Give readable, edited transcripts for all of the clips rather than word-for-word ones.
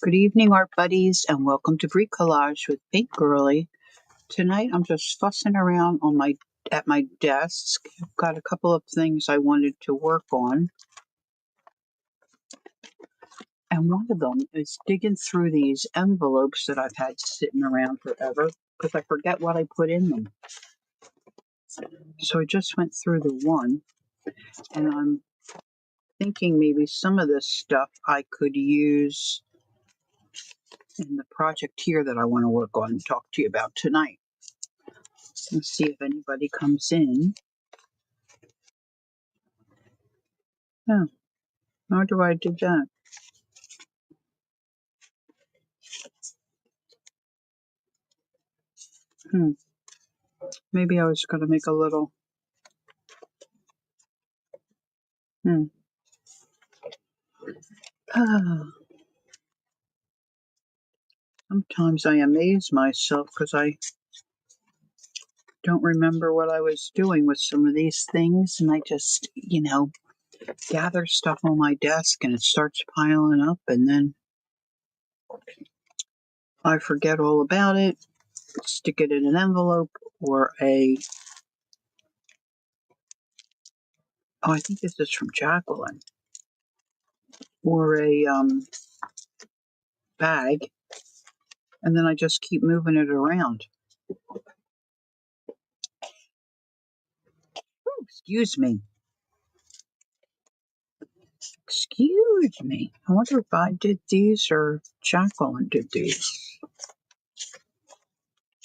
Good evening, art buddies, and welcome to Bricolage with Paintgirlee. Tonight, I'm just fussing around at my desk. I've got a couple of things I wanted to work on, and one of them is digging through these envelopes that I've had sitting around forever because I forget what I put in them. So I just went through the one, and I'm thinking maybe some of this stuff I could use in the project here that I want to work on and talk to you about tonight. Let's see if anybody comes in. Oh, how do I do that? Maybe I was going to make a little. Sometimes I amaze myself because I don't remember what I was doing with some of these things, and I just, gather stuff on my desk and it starts piling up, and then I forget all about it, stick it in an envelope or I think this is from Jacqueline, or a bag, and then I just keep moving it around. Oh, excuse me. Excuse me. I wonder if I did these or Jacqueline did these.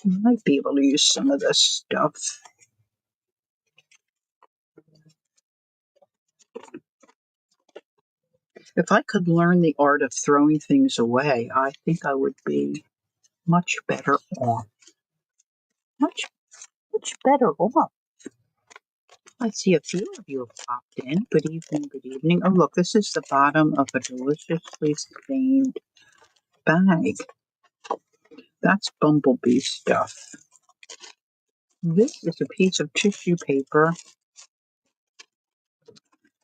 You might be able to use some of this stuff. If I could learn the art of throwing things away, I think I would be much better off. Much better off. I see a few of you have popped in. Good evening, good evening. Oh, look, this is the bottom of a deliciously stained bag. That's bumblebee stuff. This is a piece of tissue paper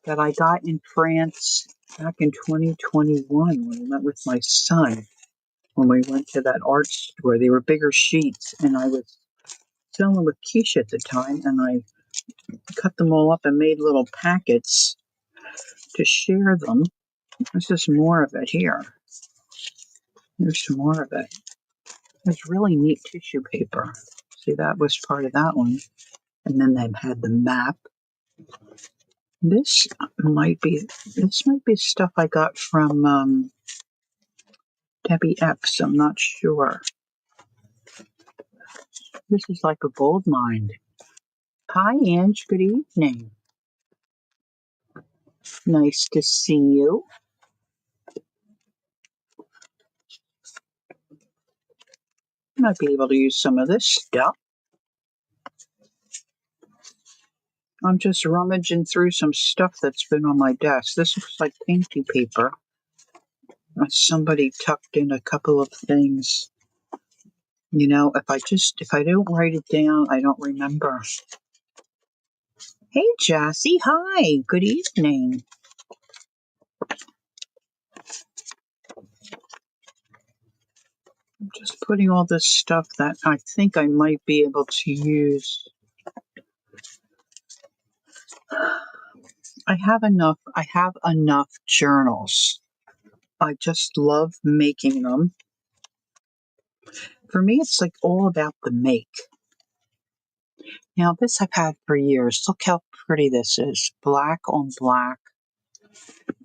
that I got in France back in 2021 when I went with my son. When we went to that art store, they were bigger sheets, and I was selling with Keisha at the time, and I cut them all up and made little packets to share them. There's just more of it here. There's some more of it. It's really neat tissue paper. See, that was part of that one. And then they had the map. This might be stuff I got from Debbie X. I'm not sure. This is like a gold mine. Hi, Ange. Good evening. Nice to see you. Might be able to use some of this stuff. I'm just rummaging through some stuff that's been on my desk. This looks like painting paper. Somebody tucked in a couple of things. If I don't write it down, I don't remember. Hey, Jassy. Hi. Good evening. I'm just putting all this stuff that I think I might be able to use. I have enough journals. I just love making them. For me, it's like all about the make. Now, this I've had for years. Look how pretty this is. Black on black.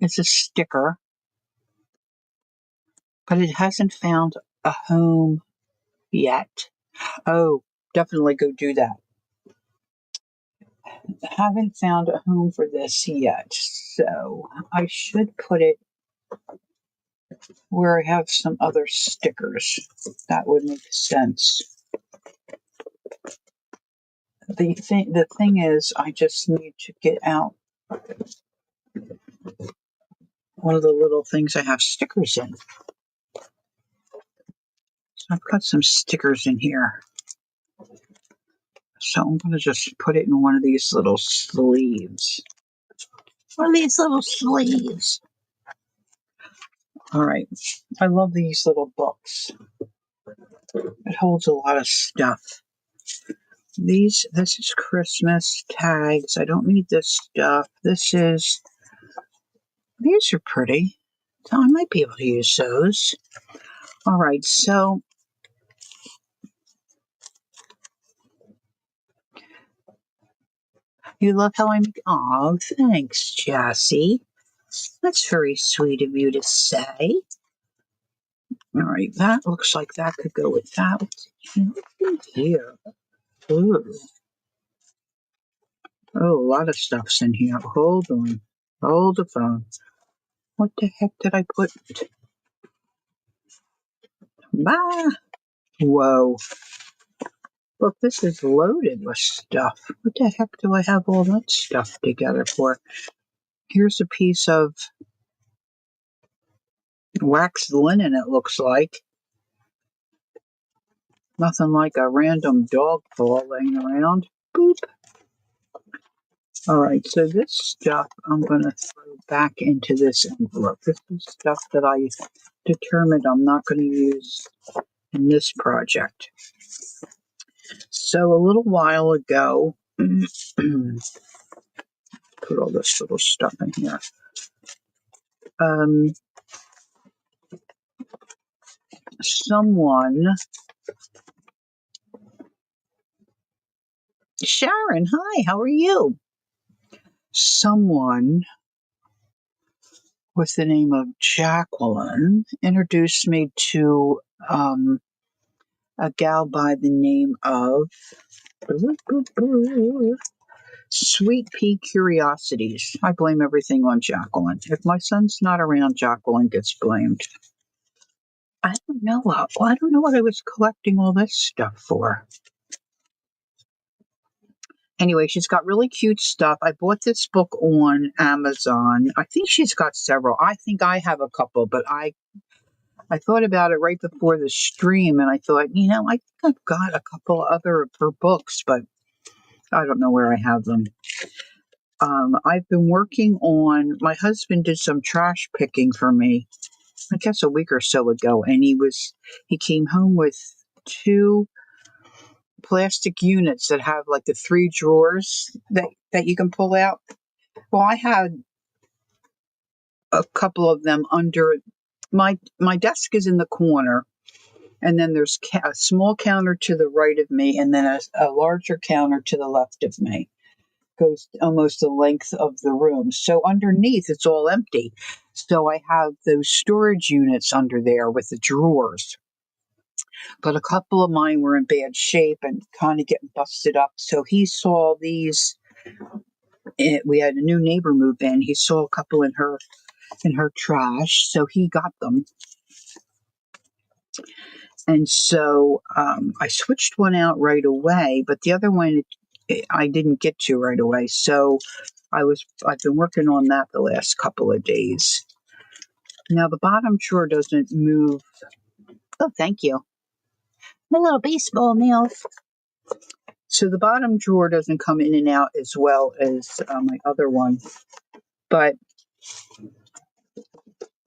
It's a sticker, but it hasn't found a home yet. Oh, definitely go do that. Haven't found a home for this yet, so I should put it where I have some other stickers. That would make sense. The thing is, I just need to get out one of the little things I have stickers in. So I've got some stickers in here. So I'm going to just put it in one of these little sleeves. One of these little sleeves. All right. I love these little books. It holds a lot of stuff. This is Christmas tags. I don't need this stuff. These are pretty. So I might be able to use those. All right. So you love how I make. Oh, thanks, Jessie. That's very sweet of you to say. All right, that looks like that could go with that. What's in here? Ooh. Oh, a lot of stuff's in here. Hold on. Hold the phone. What the heck did I put? Ah! Whoa. Look, this is loaded with stuff. What the heck do I have all that stuff together for? Here's a piece of waxed linen, it looks like. Nothing like a random dog paw laying around. Boop. All right, so this stuff I'm going to throw back into this envelope. This is stuff that I determined I'm not going to use in this project. So a little while ago, put all this little stuff in here. Someone, Sharon, hi, how are you? Someone with the name of Jacqueline introduced me to a gal by the name of Sweet Pea Curiosities. I blame everything on Jacqueline. If my son's not around, Jacqueline gets blamed. I don't know. I don't know what I was collecting all this stuff for. Anyway, she's got really cute stuff. I bought this book on Amazon. I think she's got several. I think I have a couple, but I thought about it right before the stream, and I thought, I think I've got a couple other of her books, but I don't know where I have them. I've been working on, my husband did some trash picking for me, I guess a week or so ago, and he came home with 2 plastic units that have like the 3 drawers that you can pull out. Well, I had a couple of them under my desk is in the corner, and then there's a small counter to the right of me, and then a larger counter to the left of me. Goes almost the length of the room. So underneath, it's all empty. So I have those storage units under there with the drawers. But a couple of mine were in bad shape and kind of getting busted up. So he saw these. We had a new neighbor move in. He saw a couple in her trash, so he got them. And so I switched one out right away, but the other one I didn't get to right away. So I've been working on that the last couple of days. Now the bottom drawer doesn't move. Oh, thank you. My little baseball nails. So the bottom drawer doesn't come in and out as well as my other one, but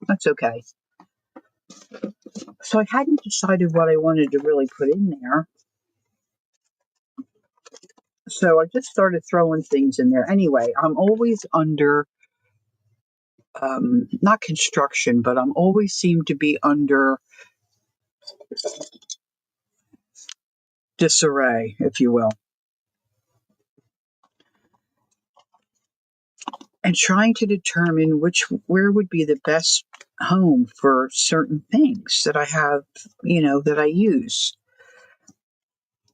that's okay. So I hadn't decided what I wanted to really put in there. So I just started throwing things in there. Anyway, I'm always under, not construction, but I'm always seem to be under disarray, if you will. And trying to determine where would be the best home for certain things that I have, that I use.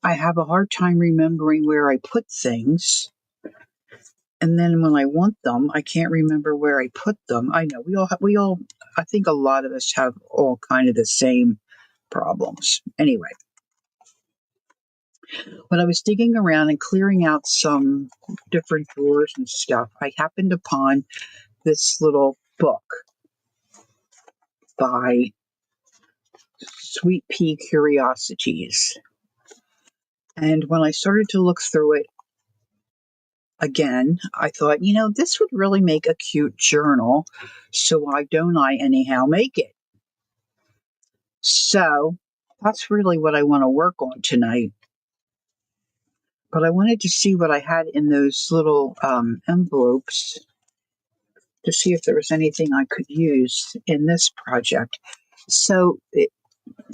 I have a hard time remembering where I put things. And then when I want them, I can't remember where I put them. I know I think a lot of us have all kind of the same problems. Anyway, when I was digging around and clearing out some different drawers and stuff, I happened upon this little book by Sweet Pea Curiosities. And when I started to look through it again, I thought, this would really make a cute journal. So why don't I anyhow make it? So that's really what I want to work on tonight. But I wanted to see what I had in those little envelopes to see if there was anything I could use in this project. So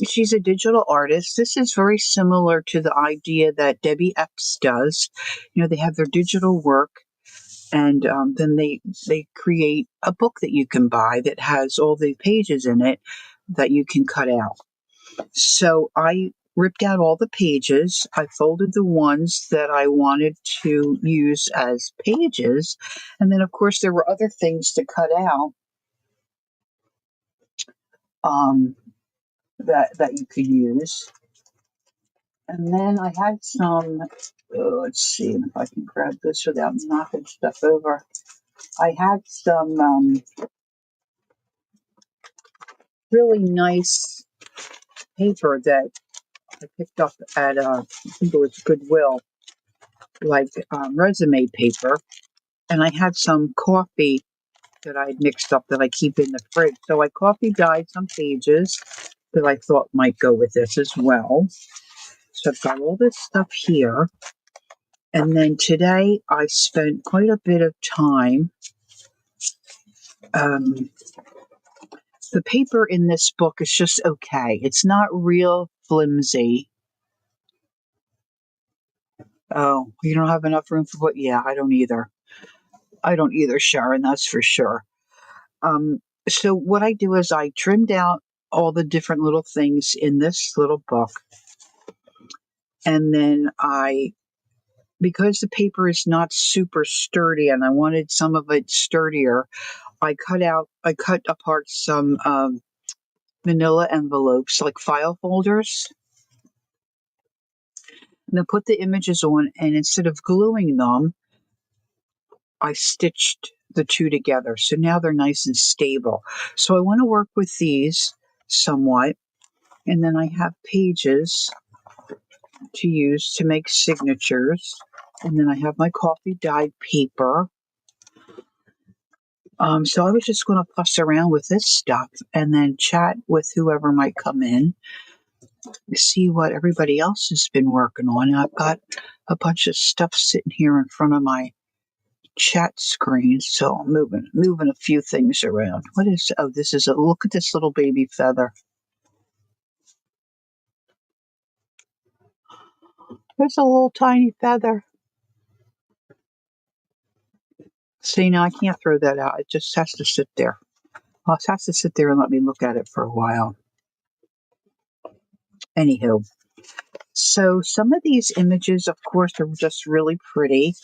she's a digital artist. This is very similar to the idea that Debbie Epps does. You know, they have their digital work, and then they create a book that you can buy that has all the pages in it that you can cut out. So I ripped out all the pages. I folded the ones that I wanted to use as pages, and then of course there were other things to cut out um, that you could use. And then I had some. Let's see if I can grab this without knocking stuff over. I had some really nice paper that I picked up at I think it was Goodwill, like resume paper, and I had some coffee that I had mixed up that I keep in the fridge. So I coffee dyed some pages that I thought might go with this as well. So I've got all this stuff here. And then today I spent quite a bit of time. Um, the paper in this book is just okay. It's not real flimsy. Oh, you don't have enough room for what? Yeah, I don't either. I don't either, Sharon, that's for sure. So what I do is I trimmed out all the different little things in this little book. And then because the paper is not super sturdy and I wanted some of it sturdier, I cut apart some manila envelopes, like file folders, and then put the images on. And instead of gluing them, I stitched the two together. So now they're nice and stable. So I want to work with these somewhat. And then I have pages to use to make signatures. And then I have my coffee dyed paper. So I was just going to fuss around with this stuff and then chat with whoever might come in, see what everybody else has been working on. And I've got a bunch of stuff sitting here in front of my chat screen, so I'm moving a few things around. What is? Oh, this is a look at this little baby feather. There's a little tiny feather. See, now I can't throw that out. It just has to sit there. Well, it has to sit there and let me look at it for a while. Anywho, so some of these images, of course, are just really pretty.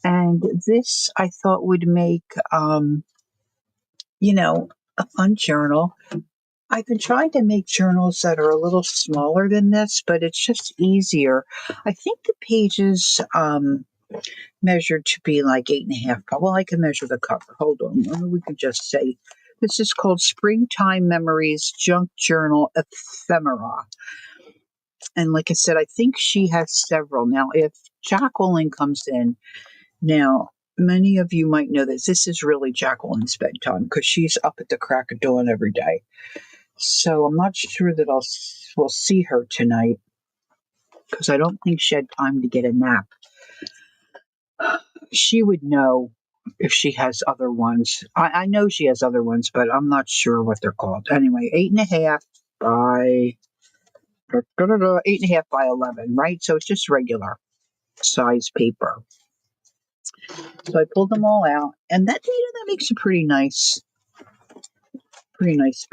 And this I thought would make, you know, a fun journal. I've been trying to make journals that are a little smaller than this, but it's just easier. I think the pages measured to be like 8.5. Well, I can measure the cover. Hold on. We could just say this is called Springtime Memories Junk Journal Ephemera. And like I said, I think she has several. Now, if Jacqueline comes in, now, many of you might know this. This is really Jacqueline's bedtime because she's up at the crack of dawn every day. So I'm not sure that we'll see her tonight because I don't think she had time to get a nap. She would know if she has other ones. I know she has other ones, but I'm not sure what they're called. Anyway, 8.5 by 8.5 by 11, right? So it's just regular size paper. So I pulled them all out, and that makes a pretty nice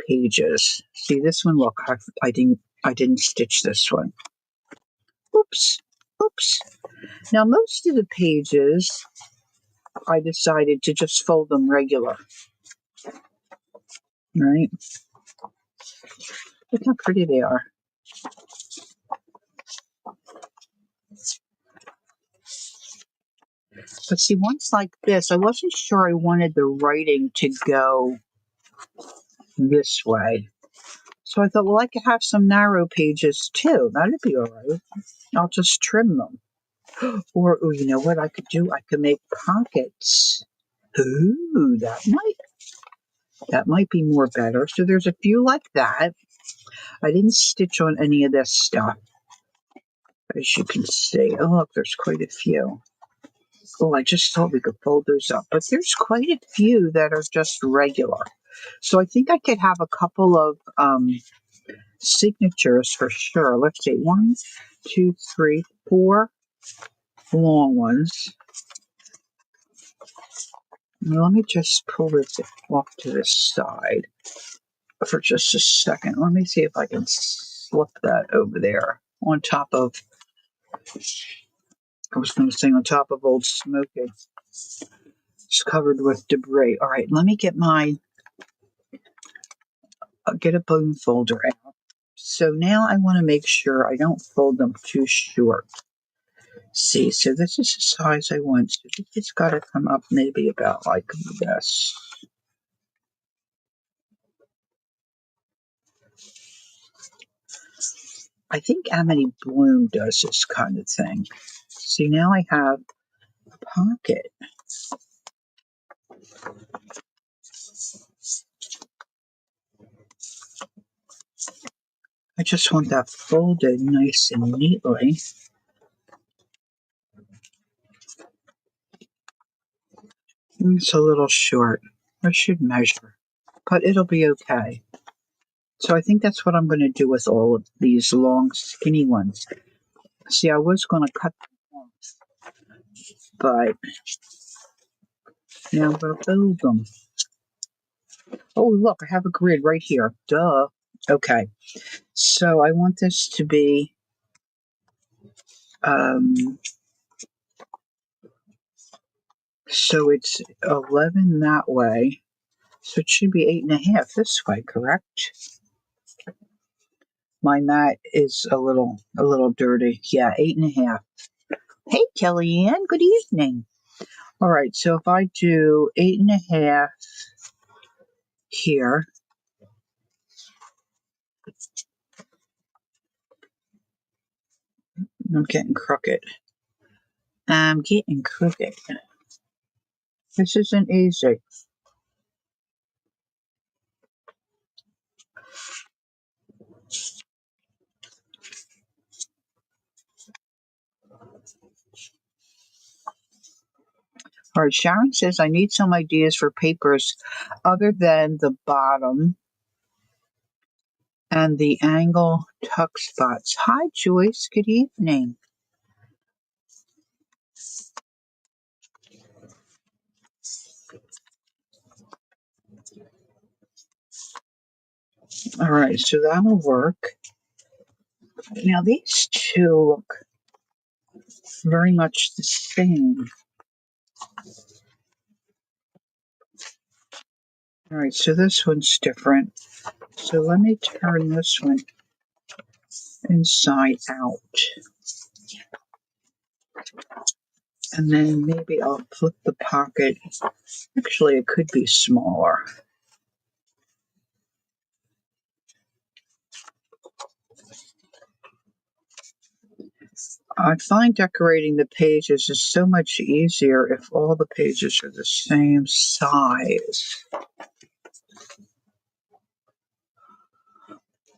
pages. See this one? Look, I didn't stitch this one. Oops. Now most of the pages, I decided to just fold them regular. Right? Look how pretty they are. But see, ones like this, I wasn't sure I wanted the writing to go this way. So I thought, well, I could have some narrow pages too. That'd be all right. I'll just trim them. Or, you know what I could do? I could make pockets. Ooh, that might be more better. So there's a few like that. I didn't stitch on any of this stuff, as you can see. Oh, look, there's quite a few. Oh, I just thought we could fold those up. But there's quite a few that are just regular. So I think I could have a couple of signatures for sure. Let's see. 1, 2, 3, 4 long ones. Now, let me just pull this off to the side for just a second. Let me see if I can slip that over there on top of, I was going to say on top of Old Smoky. It's covered with debris. All right, let me get get a bone folder out. So now I want to make sure I don't fold them too short. See, so this is the size I want. So it's got to come up maybe about like this. I think Amity Bloom does this kind of thing. See, now I have a pocket. I just want that folded nice and neatly. It's a little short. I should measure, but it'll be okay. So I think that's what I'm going to do with all of these long, skinny ones. See, I was going to cut them off, but now I'm going to build them. Oh, look, I have a grid right here. Duh. Okay. So I want this to be so it's 11 that way. So it should be 8.5 this way, correct? My mat is a little dirty. Yeah, 8.5. Hey, Kellyanne, good evening. All right, so if I do 8.5 here, I'm getting crooked. This isn't easy. All right, Sharon says, I need some ideas for papers other than the bottom and the angle tuck spots. Hi, Joyce. Good evening. All right, so that'll work. Now, these two look very much the same. All right, so this one's different. So let me turn this one inside out. And then maybe I'll flip the pocket. Actually, it could be smaller. I find decorating the pages is so much easier if all the pages are the same size.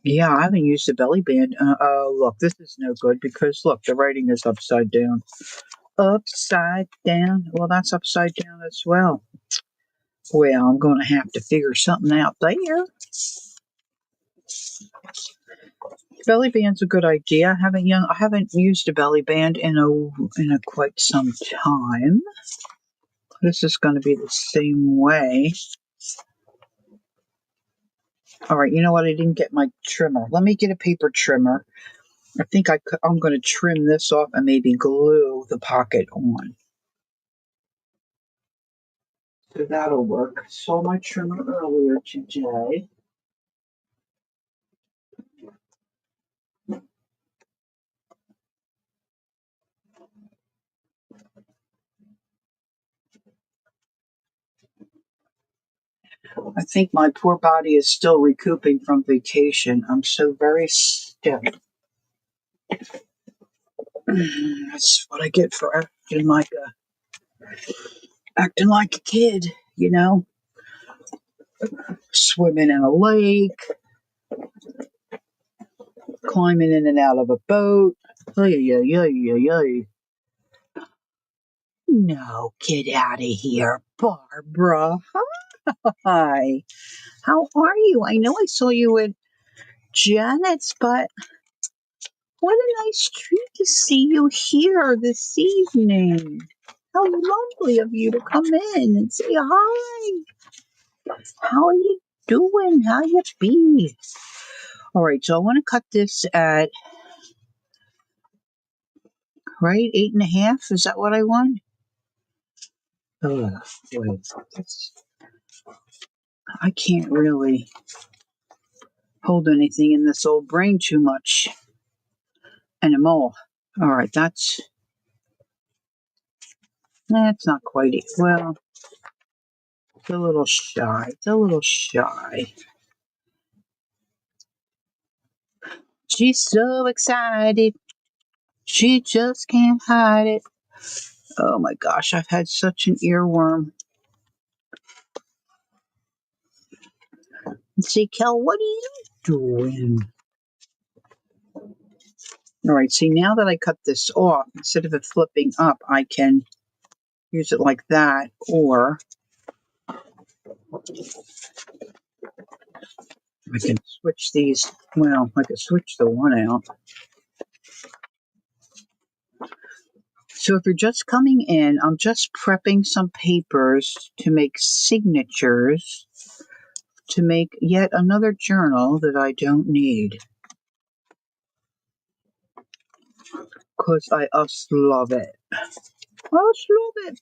Yeah, I haven't used a belly band. Look, this is no good because look, the writing is upside down. Upside down. Well, that's upside down as well. Well, I'm going to have to figure something out there. Belly band's a good idea. I haven't used a belly band in a quite some time. This is going to be the same way. All right, you know what? I didn't get my trimmer. Let me get a paper trimmer. I think I'm going to trim this off and maybe glue the pocket on. So that'll work. Saw my trimmer earlier today. I think my poor body is still recouping from vacation. I'm so very stiff. That's what I get for acting like a kid, swimming in a lake, climbing in and out of a boat. Ay. No, get out of here, Barbara. Hi. How are you? I know I saw you at Janet's, but what a nice treat to see you here this evening. How lovely of you to come in and say hi. How are you doing? How you be? All right, so I want to cut this at, right, 8.5. Is that what I want? Oh, wait. I can't really hold anything in this old brain too much anymore. All right, that's not quite it. Well, it's a little shy. It's a little shy. She's so excited. She just can't hide it. Oh my gosh, I've had such an earworm. Let's see, Kel, what are you doing? All right, see, now that I cut this off, instead of it flipping up, I can use it like that, or I can switch these. Well, I could switch the one out. So if you're just coming in, I'm just prepping some papers to make signatures to make yet another journal that I don't need. Because I just love it. I just love it.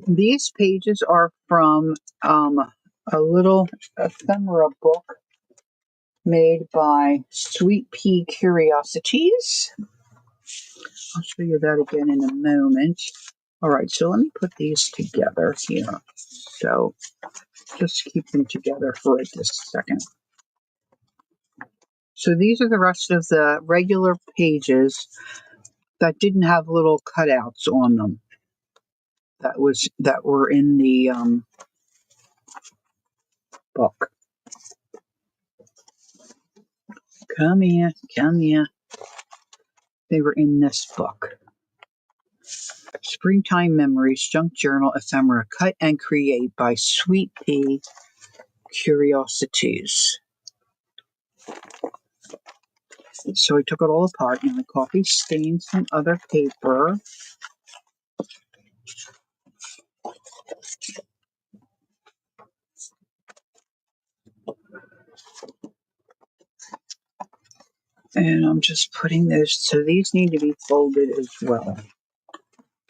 These pages are from a little ephemera book made by Sweet Pea Curiosities. I'll show you that again in a moment. All right, so let me put these together here. So just keep them together for just a second. So these are the rest of the regular pages that didn't have little cutouts on them. That were in the book. Come here, come here. They were in this book. Springtime Memories, Junk Journal Ephemera, Cut and Create by Sweet Pea Curiosities. So I took it all apart and I coffee stained some other paper. And I'm just putting those, so these need to be folded as well.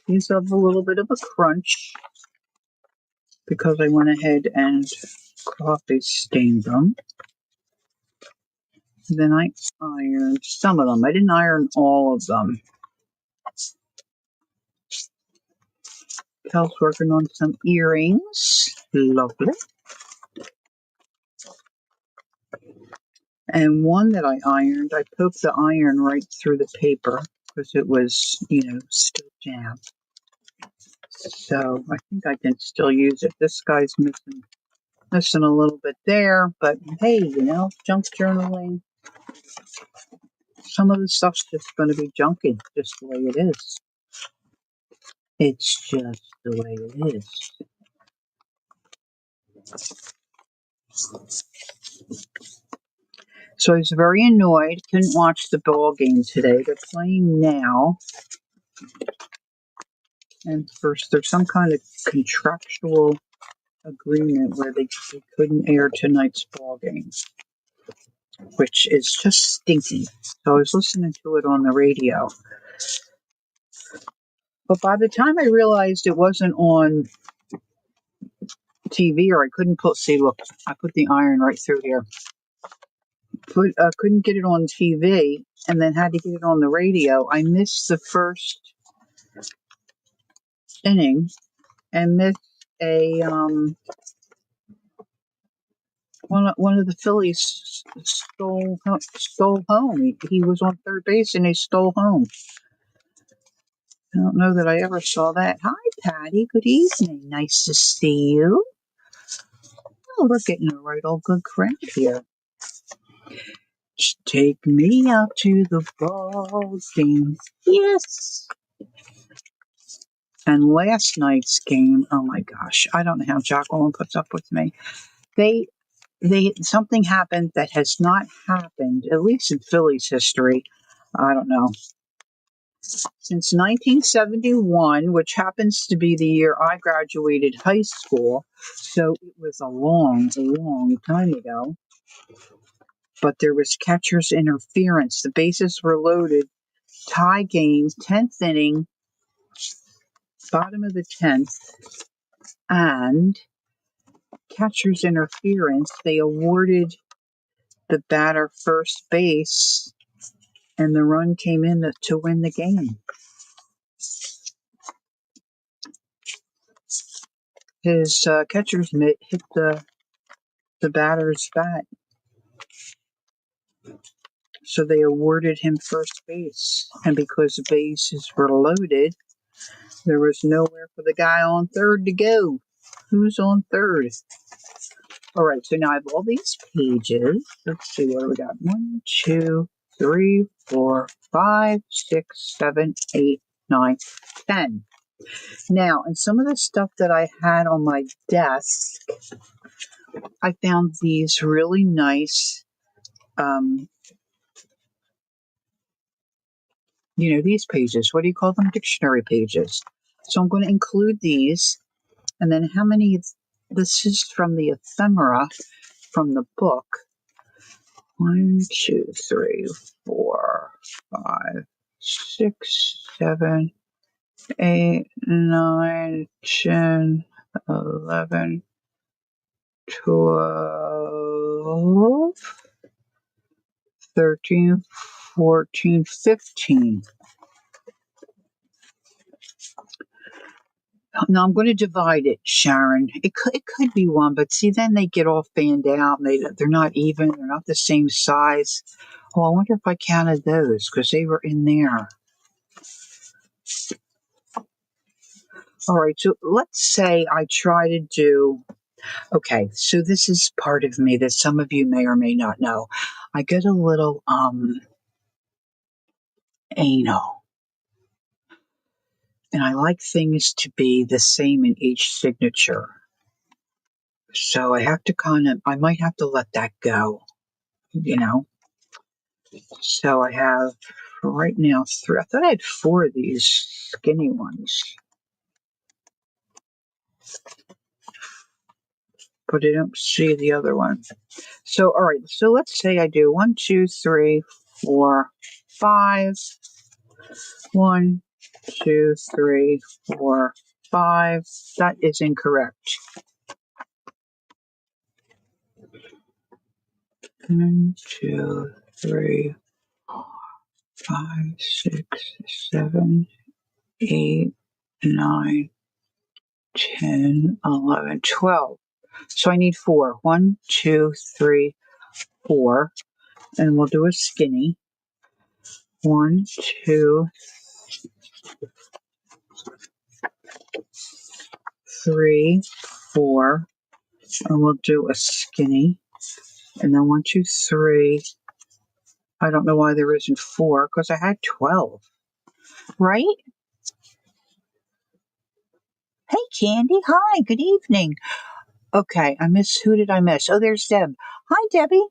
These have a little bit of a crunch because I went ahead and coffee stained them. Then I ironed some of them. I didn't iron all of them. Kel's working on some earrings. Lovely. And one that I ironed, I poked the iron right through the paper because it was, still jammed. So I think I can still use it. This guy's missing a little bit there, but hey, junk journaling. Some of the stuff's just going to be junky, just the way it is. It's just the way it is. So I was very annoyed. Couldn't watch the ball game today. They're playing now. And first, there's some kind of contractual agreement where they couldn't air tonight's ball game, which is just stinky. So I was listening to it on the radio. But by the time I realized it wasn't on TV, or I couldn't look, I put the iron right through here. Couldn't get it on TV, and then had to get it on the radio. I missed the first inning and missed a one of the Phillies stole home. He was on third base and he stole home. I don't know that I ever saw that. Hi, Patty. Good evening. Nice to see you. Oh, we're getting a right old good crowd here. Take me out to the ball game. Yes. And last night's game, oh my gosh, I don't know how Jacqueline puts up with me. They something happened that has not happened, at least in Philly's history. I don't know. Since 1971, which happens to be the year I graduated high school, so it was a long, long time ago. But there was catcher's interference. The bases were loaded. Tie games, 10th inning, bottom of the 10th, and catcher's interference. They awarded the batter first base, and the run came in to win the game. His catcher's mitt hit the batter's bat, so they awarded him first base. And because the bases were loaded, there was nowhere for the guy on third to go. Who's on third? All right, so now I have all these pages. Let's see, what do we got? 1, 2, 3, 4, 5, 6, 7, 8, 9, 10. Now, and some of the stuff that I had on my desk, I found these really nice, these pages. What do you call them? Dictionary pages. So I'm going to include these. And then how many? This is from the ephemera from the book. 1, 2, 3, 4, 5, 6, 7, 8, 9, 10, 11, 12, 13, 14, 15. Now I'm going to divide it, Sharon. It could be one, but see, then they get all fanned out, and they're not even. They're not the same size. Oh, I wonder if I counted those because they were in there. All right, so let's say I try to do. Okay, so this is part of me that some of you may or may not know. I get a little anal, and I like things to be the same in each signature. So I have to I might have to let that go, So I have right now 3. I thought I had 4 of these skinny ones, but I don't see the other one. So, all right, so let's say I do 1, 2, 3, 4, 5. 1, 2, 3, 4, 5. That is incorrect. 1, 2, 3, 4, 5, 6, 7, 8, 9, 10, 11, 12. So I need 4. 1, 2, 3, 4. And we'll do a skinny. 1, 2, 3, 4. And we'll do a skinny. And then 1, 2, 3. I don't know why there isn't 4 because I had 12. Right? Hey, Candy. Hi. Good evening. Okay. Who did I miss? Oh, there's Deb. Hi, Debbie.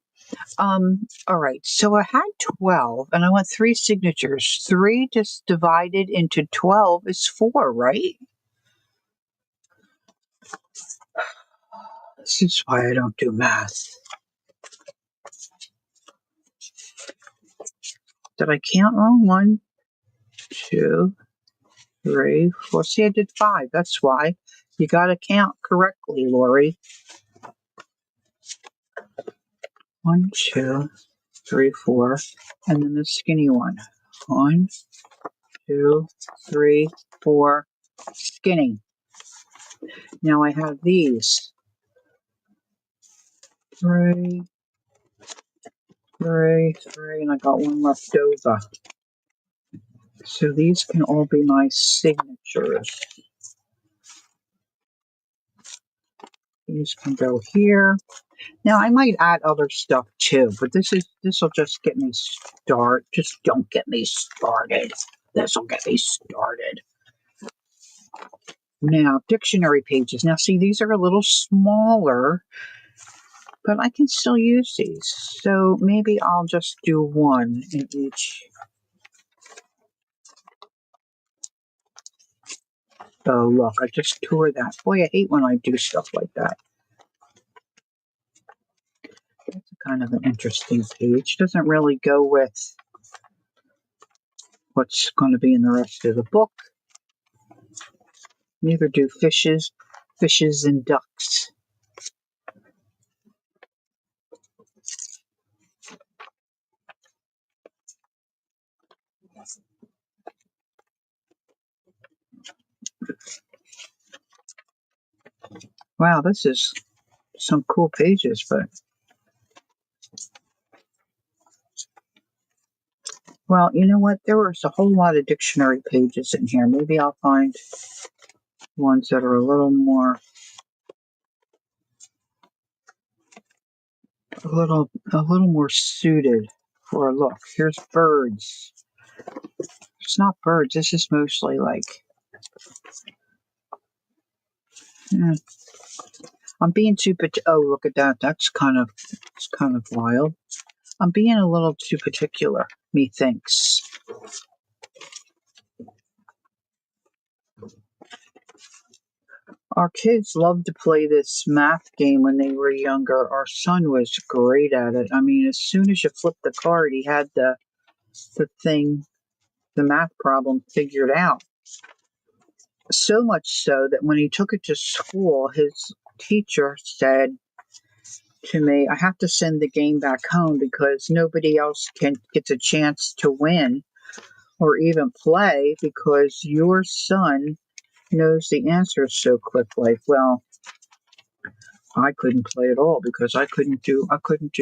All right. So I had 12 and I want 3 signatures. 3 just divided into 12 is 4, right? This is why I don't do math. Did I count wrong? 1, 2, 3, 4. See, I did 5. That's why. You got to count correctly, Lori. 1, 2, 3, 4. And then the skinny one. 1, 2, 3, 4. Skinny. Now I have these. 3, 3, 3, and I got 1 left over. So these can all be my signatures. These can go here. Now I might add other stuff too, but this will just get me started. Just don't get me started. This will get me started. Now, dictionary pages. Now, see, these are a little smaller, but I can still use these. So maybe I'll just do one in each. Oh, look, I just tore that. Boy, I hate when I do stuff like that. That's kind of an interesting page. Doesn't really go with what's going to be in the rest of the book. Neither do fishes and ducks. Wow, this is some cool pages, but well, you know what? There was a whole lot of dictionary pages in here. Maybe I'll find ones that are a little more suited for a look. Here's birds. It's not birds. This is mostly like I'm being too oh, look at that. It's kind of wild. I'm being a little too particular, methinks. Our kids loved to play this math game when they were younger. Our son was great at it. I mean, as soon as you flipped the card, he had the math problem figured out. So much so that when he took it to school, his teacher said to me, I have to send the game back home because nobody else gets a chance to win or even play because your son knows the answers so quickly. Well, I couldn't play at all because I couldn't do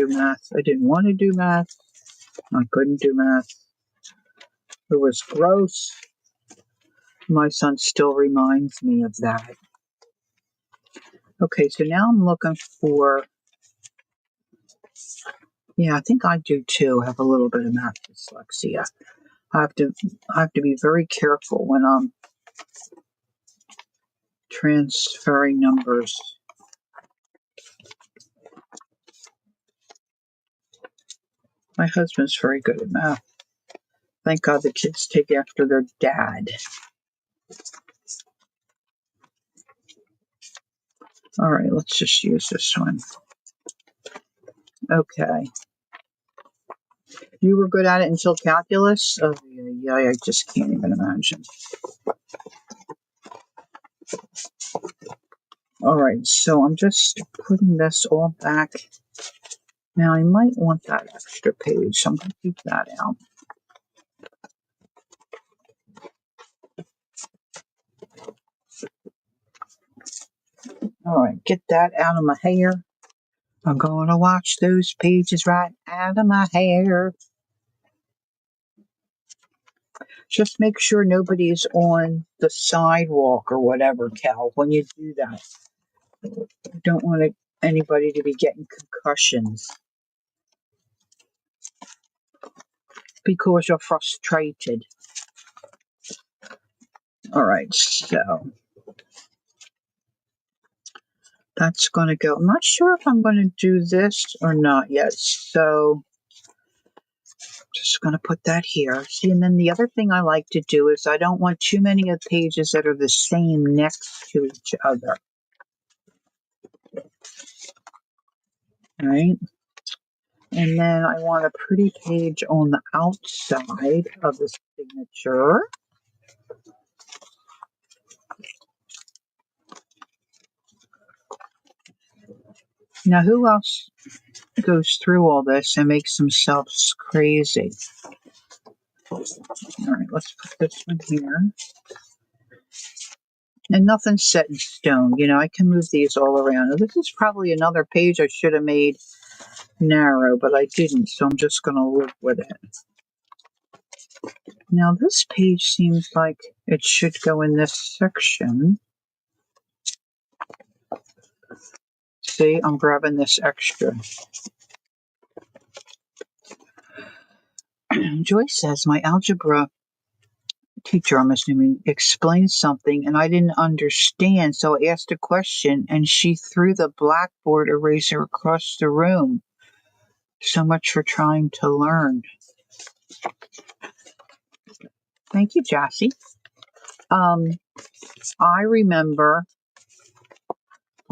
math. I didn't want to do math. I couldn't do math. It was gross. My son still reminds me of that. Okay, so now I'm looking for, yeah, I think I do too, have a little bit of math dyslexia. I have to be very careful when I'm transferring numbers. My husband's very good at math. Thank God the kids take after their dad. All right, let's just use this one. Okay. You were good at it until calculus? Oh, yeah, I just can't even imagine. All right, so I'm just putting this all back. Now, I might want that extra page, so I'm going to keep that out. All right, get that out of my hair. I'm going to watch those pages right out of my hair. Just make sure nobody's on the sidewalk or whatever, Cal, when you do that. You don't want anybody to be getting concussions because you're frustrated. All right, so that's going to go. I'm not sure if I'm going to do this or not yet, so just going to put that here. See, and then the other thing I like to do is I don't want too many of the pages that are the same next to each other. All right. And then I want a pretty page on the outside of the signature. Now, who else goes through all this and makes themselves crazy? All right, let's put this one here. And nothing's set in stone. You know, I can move these all around. Now, this is probably another page I should have made narrow, but I didn't, so I'm just going to live with it. Now, this page seems like it should go in this section. See, I'm grabbing this extra. Joyce says, my algebra teacher, I'm assuming, explained something and I didn't understand, so I asked a question and she threw the blackboard eraser across the room. So much for trying to learn. Thank you, Jassy. I remember,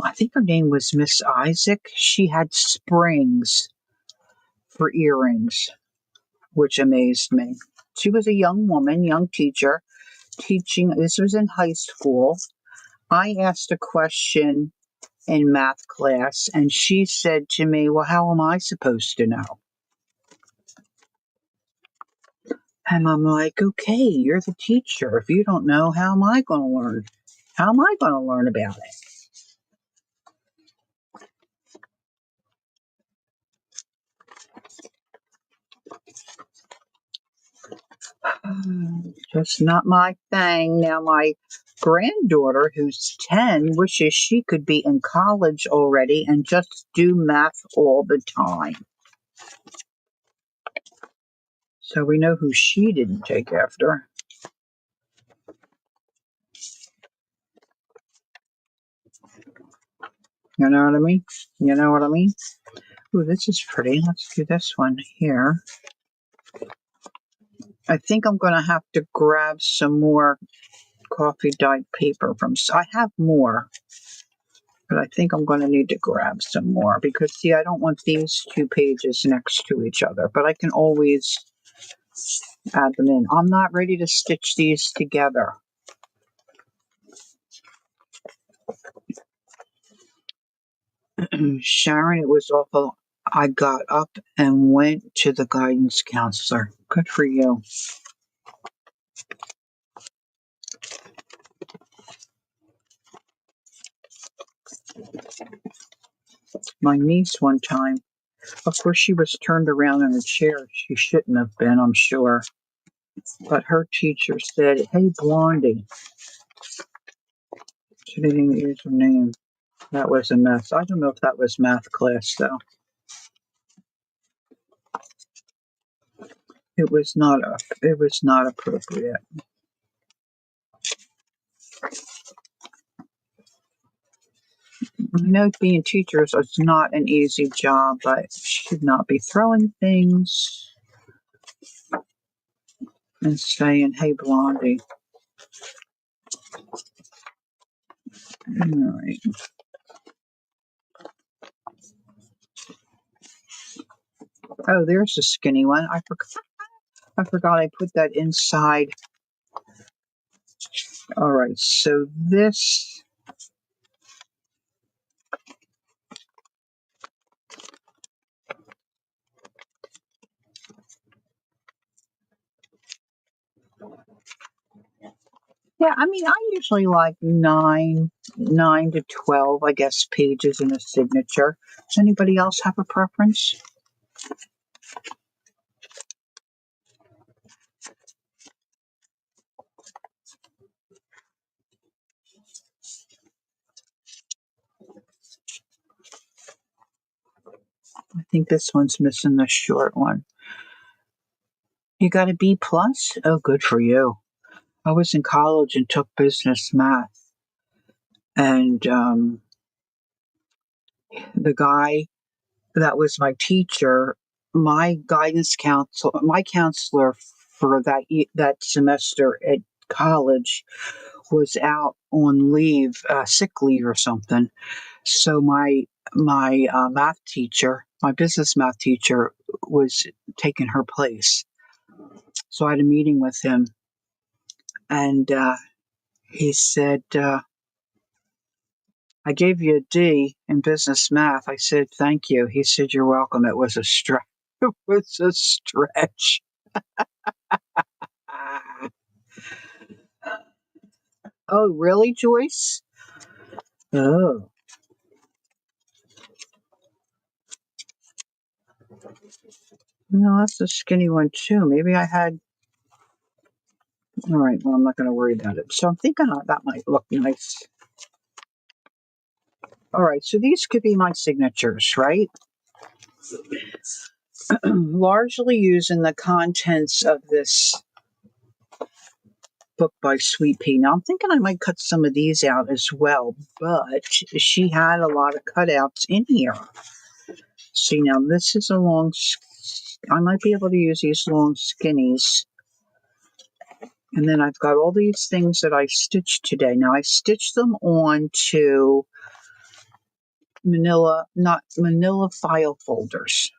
I think her name was Miss Isaac. She had springs for earrings, which amazed me. She was a young woman, young teacher, teaching. This was in high school. I asked a question in math class, and she said to me, well, how am I supposed to know? And I'm like, okay, you're the teacher. If you don't know, how am I going to learn? How am I going to learn about it? Just not my thing. Now, my granddaughter, who's 10, wishes she could be in college already and just do math all the time. So we know who she didn't take after. You know what I mean? You know what I mean? Ooh, this is pretty. Let's do this one here. I think I'm going to have to grab some more coffee dyed paper from. I have more, but I think I'm going to need to grab some more because, see, I don't want these two pages next to each other, but I can always add them in. I'm not ready to stitch these together. Sharon, it was awful. I got up and went to the guidance counselor. Good for you. My niece one time, of course, she was turned around in a chair. She shouldn't have been, I'm sure. But her teacher said, hey, Blondie. She didn't even use her name. That was a mess. I don't know if that was math class, though. It was not appropriate. I know being teachers is not an easy job, but should not be throwing things and saying, hey, Blondie. All right. Oh, there's the skinny one. I forgot I put that inside. All right, so this. Yeah, I mean, I usually like 9 to 12, I guess, pages in a signature. Does anybody else have a preference? I think this one's missing the short one. You got a B plus? Oh, good for you. I was in college and took business math, and the guy that was my teacher, my counselor for that semester at college was out on leave, sick leave or something. So my math teacher, my business math teacher, was taking her place. So I had a meeting with him, and he said, I gave you a D in business math. I said, thank you. He said, you're welcome. It was a stretch. It was a stretch. Oh, really, Joyce? Oh. No, that's the skinny one, too. Maybe I had. All right, well, I'm not going to worry about it. So I'm thinking that might look nice. All right, so these could be my signatures, right? Largely using the contents of this book by Sweet Pea. Now, I'm thinking I might cut some of these out as well, but she had a lot of cutouts in here. See, now this is a long, I might be able to use these long skinnies. And then I've got all these things that I stitched today. Now, I stitched them onto not manila file folders.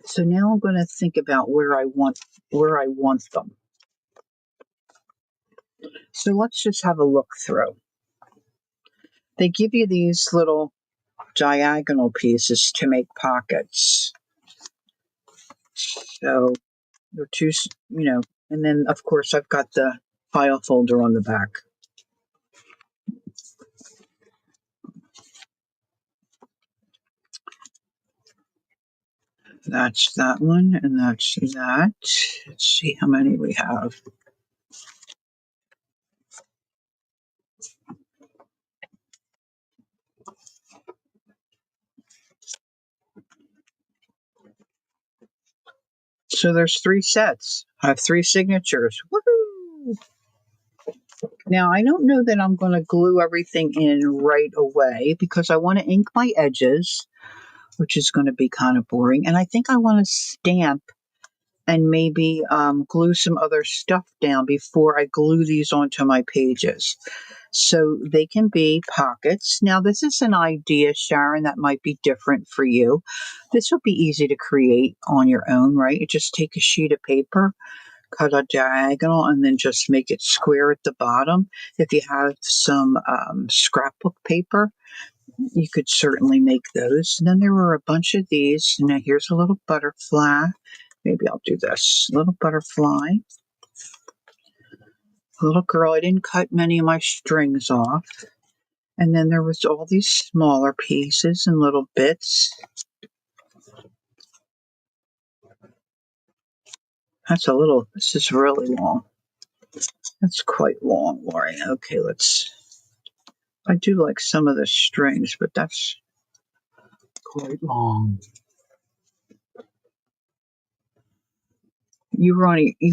So now I'm going to think about where I want them. So let's just have a look through. They give you these little diagonal pieces to make pockets. So they're two, and then of course I've got the file folder on the back. That's that one, and that's that. Let's see how many we have. So there's 3 sets. I have 3 signatures. Woohoo! Now, I don't know that I'm going to glue everything in right away because I want to ink my edges, which is going to be kind of boring. And I think I want to stamp and maybe glue some other stuff down before I glue these onto my pages. So they can be pockets. Now, this is an idea, Sharon, that might be different for you. This will be easy to create on your own, right? You just take a sheet of paper, cut a diagonal, and then just make it square at the bottom. If you have some scrapbook paper, you could certainly make those. And then there were a bunch of these. Now, here's a little butterfly. Maybe I'll do this. A little butterfly. A little girl. I didn't cut many of my strings off. And then there was all these smaller pieces and little bits. This is really long. That's quite long, Lori. Okay, I do like some of the strings, but that's quite long. You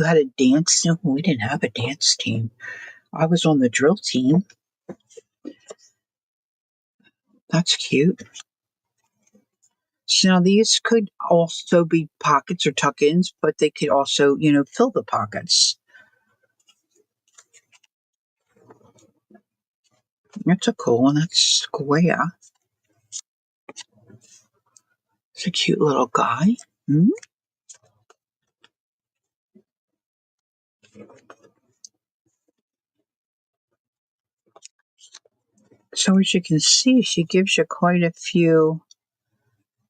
had a dance team? We didn't have a dance team. I was on the drill team. That's cute. So now these could also be pockets or tuck-ins, but they could also, fill the pockets. That's a cool one. That's square. It's a cute little guy. Hmm? So as you can see, she gives you quite a few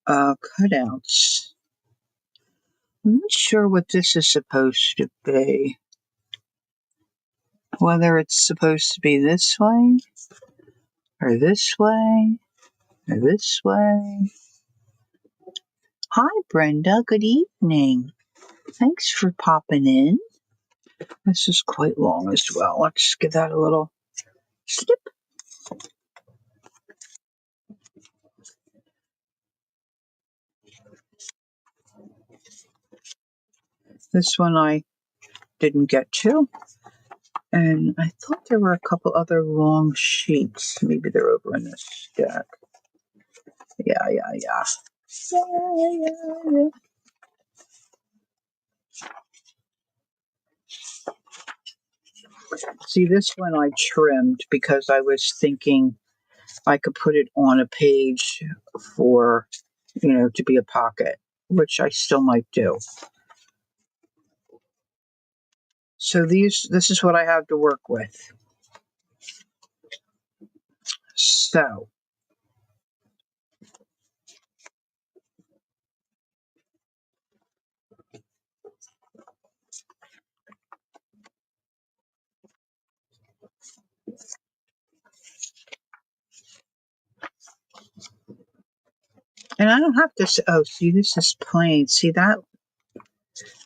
cutouts. I'm not sure what this is supposed to be. Whether it's supposed to be this way, or this way, or this way. Hi, Brenda. Good evening. Thanks for popping in. This is quite long as well. Let's give that a little snip. This one I didn't get to. And I thought there were a couple other long sheets. Maybe they're over in this stack. Yeah. See, this one I trimmed because I was thinking I could put it on a page for, to be a pocket, which I still might do. So this is what I have to work with. So and I don't have to, see, this is plain. See that?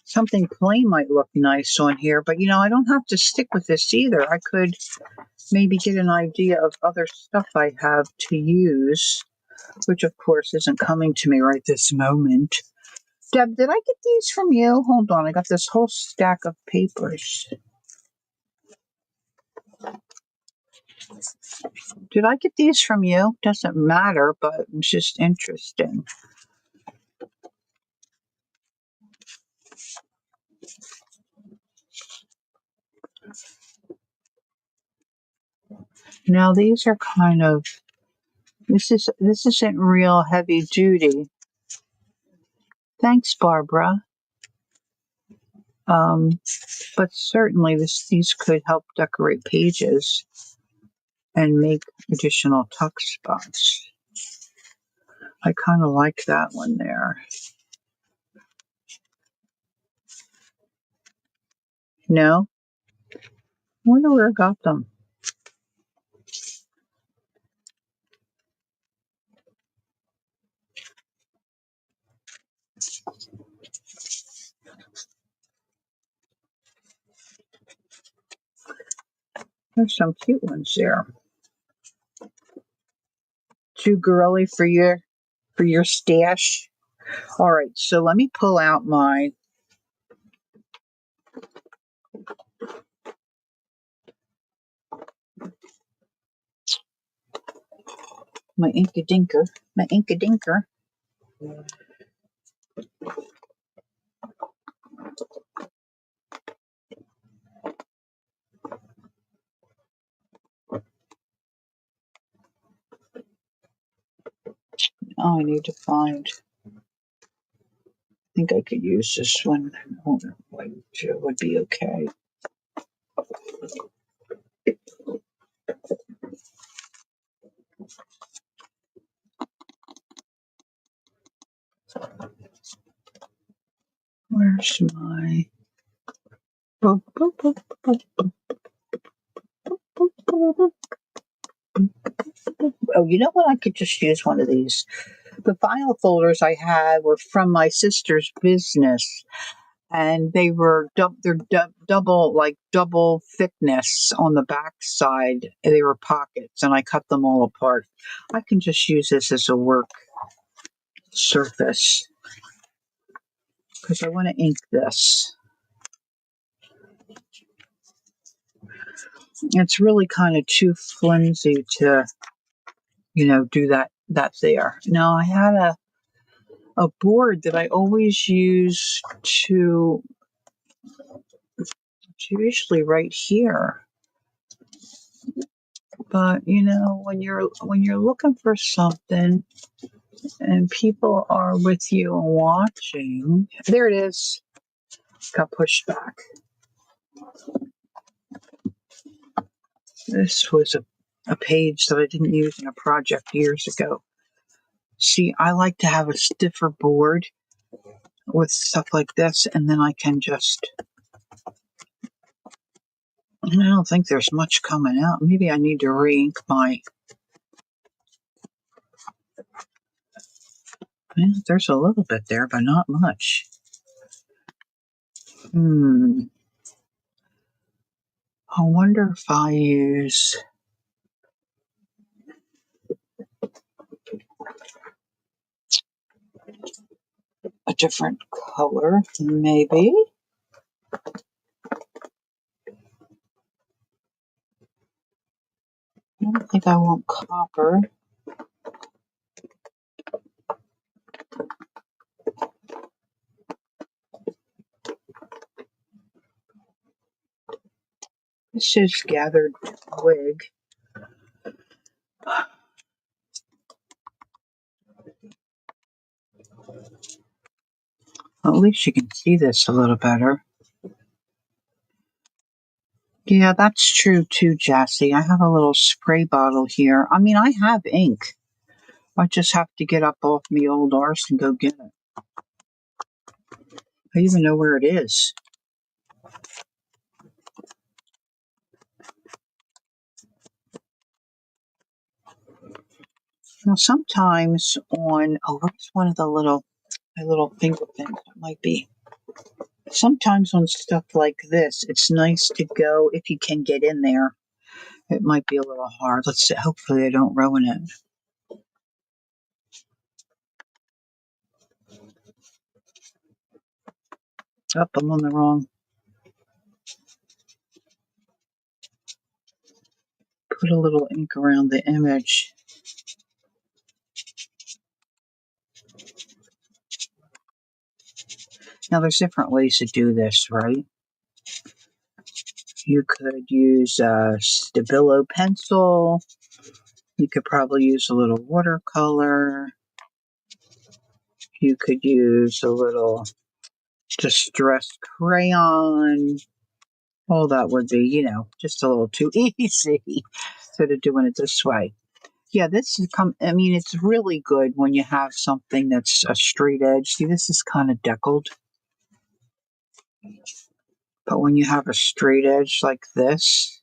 Something plain might look nice on here, but I don't have to stick with this either. I could maybe get an idea of other stuff I have to use, which of course isn't coming to me right this moment. Deb, did I get these from you? Hold on, I got this whole stack of papers. Did I get these from you? Doesn't matter, but it's just interesting. Now these are kind of, this isn't real heavy duty. Thanks, Barbara. But certainly these could help decorate pages and make additional tuck spots. I kind of like that one there. No? I wonder where I got them. There's some cute ones there. Too girly for your stash. All right, so let me pull out my Inkadinker. Oh, I need to find. I think I could use this one. White would be okay. Where's my? Oh, you know what? I could just use one of these. The file folders I had were from my sister's business, and they were double thickness on the back side. They were pockets, and I cut them all apart. I can just use this as a work surface because I want to ink this. It's really kind of too flimsy to, do that there. Now I had a board that I always use to usually right here. But when you're looking for something and people are with you and watching, there it is. Got pushed back. This was a page that I didn't use in a project years ago. See, I like to have a stiffer board with stuff like this, and then I can just. I don't think there's much coming out. Maybe I need to re-ink my. Yeah, there's a little bit there, but not much. I wonder if I use a different color, maybe. I don't think I want copper. This is gathered wig. Well, at least you can see this a little better. Yeah, that's true too, Jassy. I have a little spray bottle here. I mean, I have ink. I just have to get up off me old arse and go get it. I even know where it is. Now, sometimes where's one of my little finger things? That might be. Sometimes on stuff like this, it's nice to go if you can get in there. It might be a little hard. Let's see. Hopefully I don't ruin it. Oh, I'm on the wrong. Put a little ink around the image. Now there's different ways to do this, right? You could use a Stabilo pencil. You could probably use a little watercolor. You could use a little distressed crayon. All that would be, just a little too easy. Instead of doing it this way. Yeah, it's really good when you have something that's a straight edge. See, this is kind of deckled. But when you have a straight edge like this,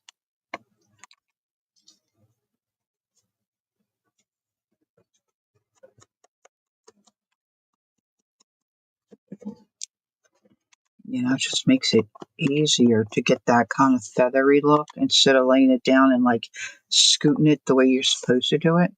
it just makes it easier to get that kind of feathery look instead of laying it down and like scooting it the way you're supposed to do it.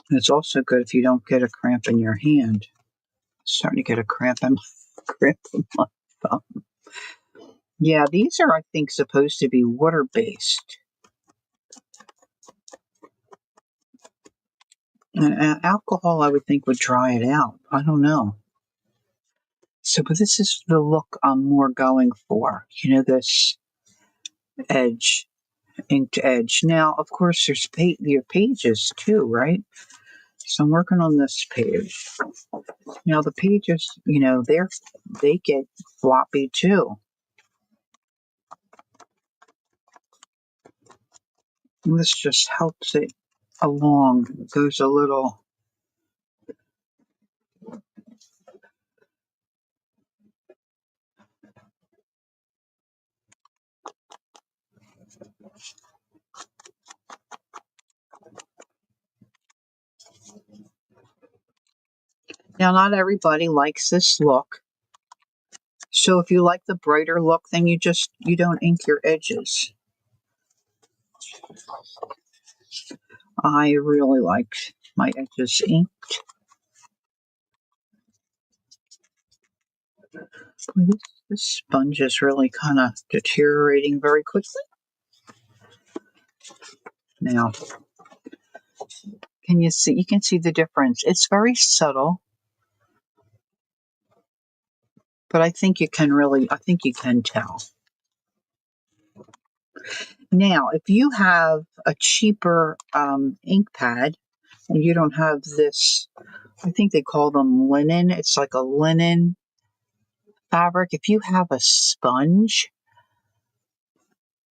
And it's also good if you don't get a cramp in your hand. Starting to get a cramp in my thumb. Yeah, these are, I think, supposed to be water-based. And alcohol, I would think, would dry it out. I don't know. So, but this is the look I'm more going for. This edge, inked edge. Now, of course, there's your pages too, right? So I'm working on this page. Now the pages, they get floppy too. And this just helps it along. It goes a little. Now, not everybody likes this look. So if you like the brighter look, then you don't ink your edges. I really like my edges inked. Boy, this sponge is really kind of deteriorating very quickly. Now, can you see? You can see the difference. It's very subtle, but I think you can tell. Now, if you have a cheaper ink pad and you don't have this, I think they call them linen. It's like a linen fabric. If you have a sponge,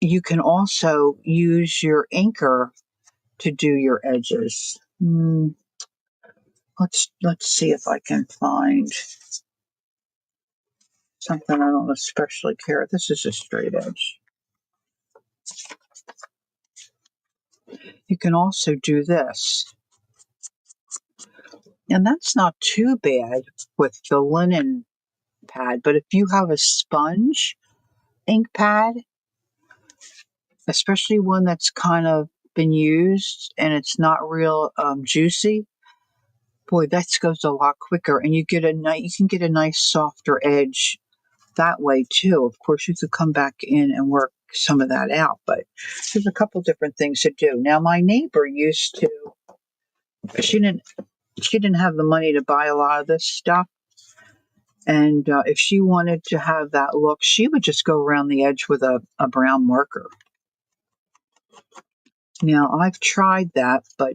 you can also use your inker to do your edges. Let's see if I can find something I don't especially care. This is a straight edge. You can also do this. And that's not too bad with the linen pad, but if you have a sponge ink pad, especially one that's kind of been used and it's not real juicy, boy, that goes a lot quicker, and you can get a nice softer edge that way too. Of course, you could come back in and work some of that out, but there's a couple different things to do. Now, my neighbor used to. She didn't have the money to buy a lot of this stuff. And if she wanted to have that look, she would just go around the edge with a brown marker. Now, I've tried that, but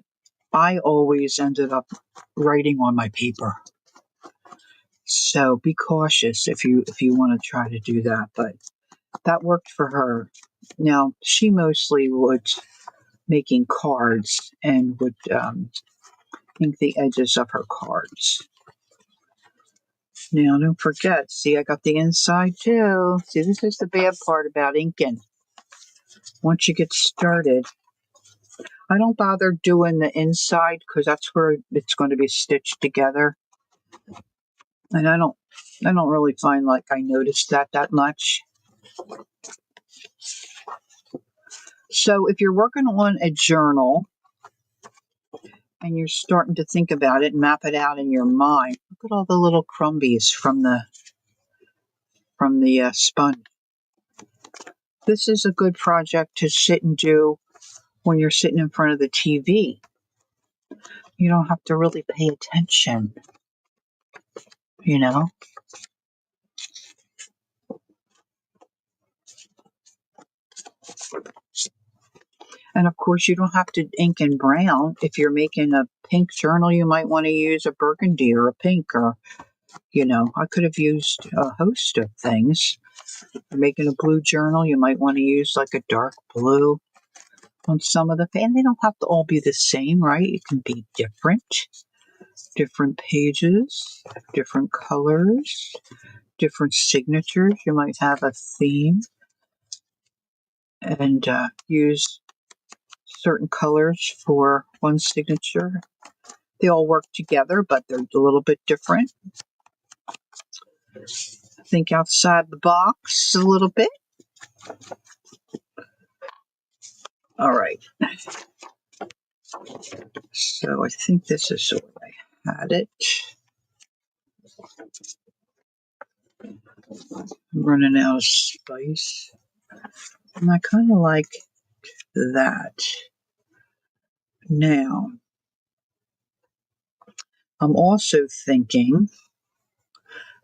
I always ended up writing on my paper. So be cautious if you want to try to do that. But that worked for her. Now, she mostly would making cards and would ink the edges of her cards. Now, don't forget, see, I got the inside too. See, this is the bad part about inking. Once you get started, I don't bother doing the inside because that's where it's going to be stitched together. And I don't really find like I noticed that much. So if you're working on a journal and you're starting to think about it and map it out in your mind, look at all the little crumbies from the spun. This is a good project to sit and do when you're sitting in front of the TV. You don't have to really pay attention, you know? And of course, you don't have to ink in brown. If you're making a pink journal, you might want to use a burgundy or a pink, or, I could have used a host of things. If you're making a blue journal, you might want to use like a dark blue on some of the, and they don't have to all be the same, right? It can be different pages, different colors, different signatures. You might have a theme and use certain colors for one signature. They all work together, but they're a little bit different. Think outside the box a little bit. All right. So I think this is the way I had it. I'm running out of spice. And I kind of like that. Now, I'm also thinking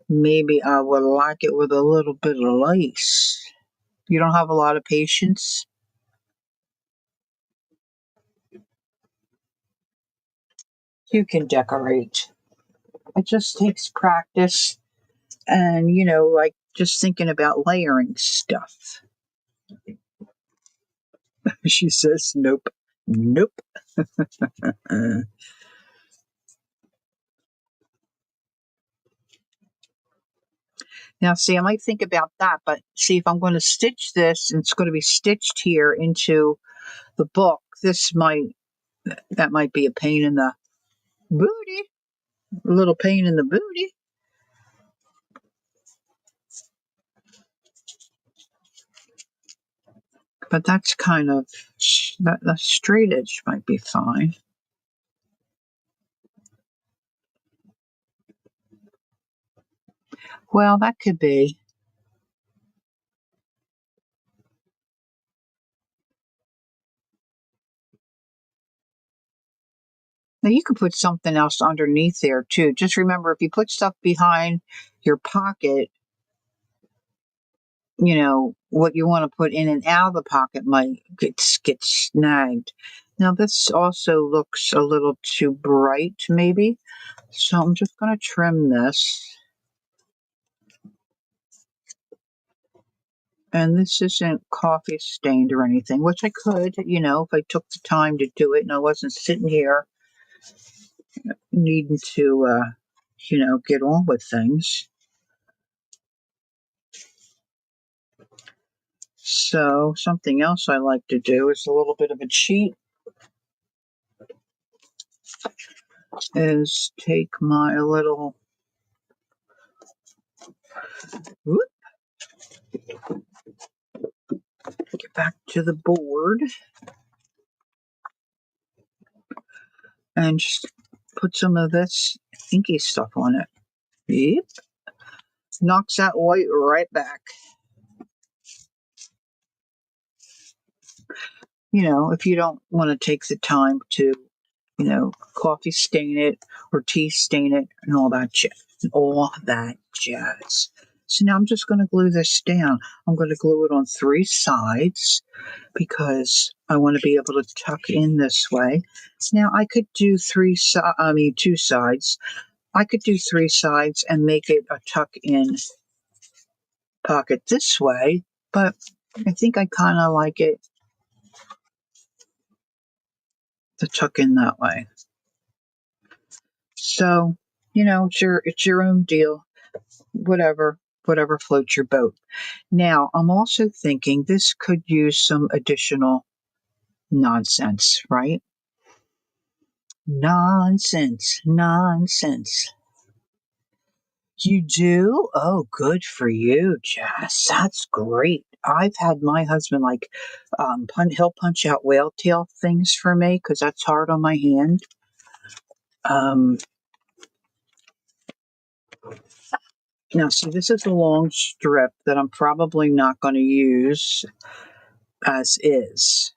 maybe I would like it with a little bit of lace. You don't have a lot of patience? You can decorate. It just takes practice and, like just thinking about layering stuff. She says, nope, nope. Now, see, I might think about that, but see, if I'm going to stitch this and it's going to be stitched here into the book, that might be a pain in the booty, a little pain in the booty. But that's kind of, the straight edge might be fine. Well, that could be. Now, you could put something else underneath there, too. Just remember, if you put stuff behind your pocket, what you want to put in and out of the pocket might get snagged. Now, this also looks a little too bright, maybe. So I'm just going to trim this. And this isn't coffee stained or anything, which I could, if I took the time to do it and I wasn't sitting here needing to, get on with things. So something else I like to do is a little bit of a cheat is take my little, whoop, get back to the board and just put some of this inky stuff on it. Yep. Knocks that white right back. If you don't want to take the time to, coffee stain it or tea stain it and all that jazz. So now I'm just going to glue this down. I'm going to glue it on 3 sides because I want to be able to tuck in this way. Now I could do 2 sides. I could do 3 sides and make it a tuck in pocket this way, but I think I kind of like it to tuck in that way. So, it's your own deal. whatever floats your boat. Now, I'm also thinking this could use some additional nonsense, right? Nonsense, nonsense. You do? Oh, good for you, Jess. That's great. I've had my husband he'll punch out whale tail things for me because that's hard on my hand. Um, Now, see, this is a long strip that I'm probably not going to use as is.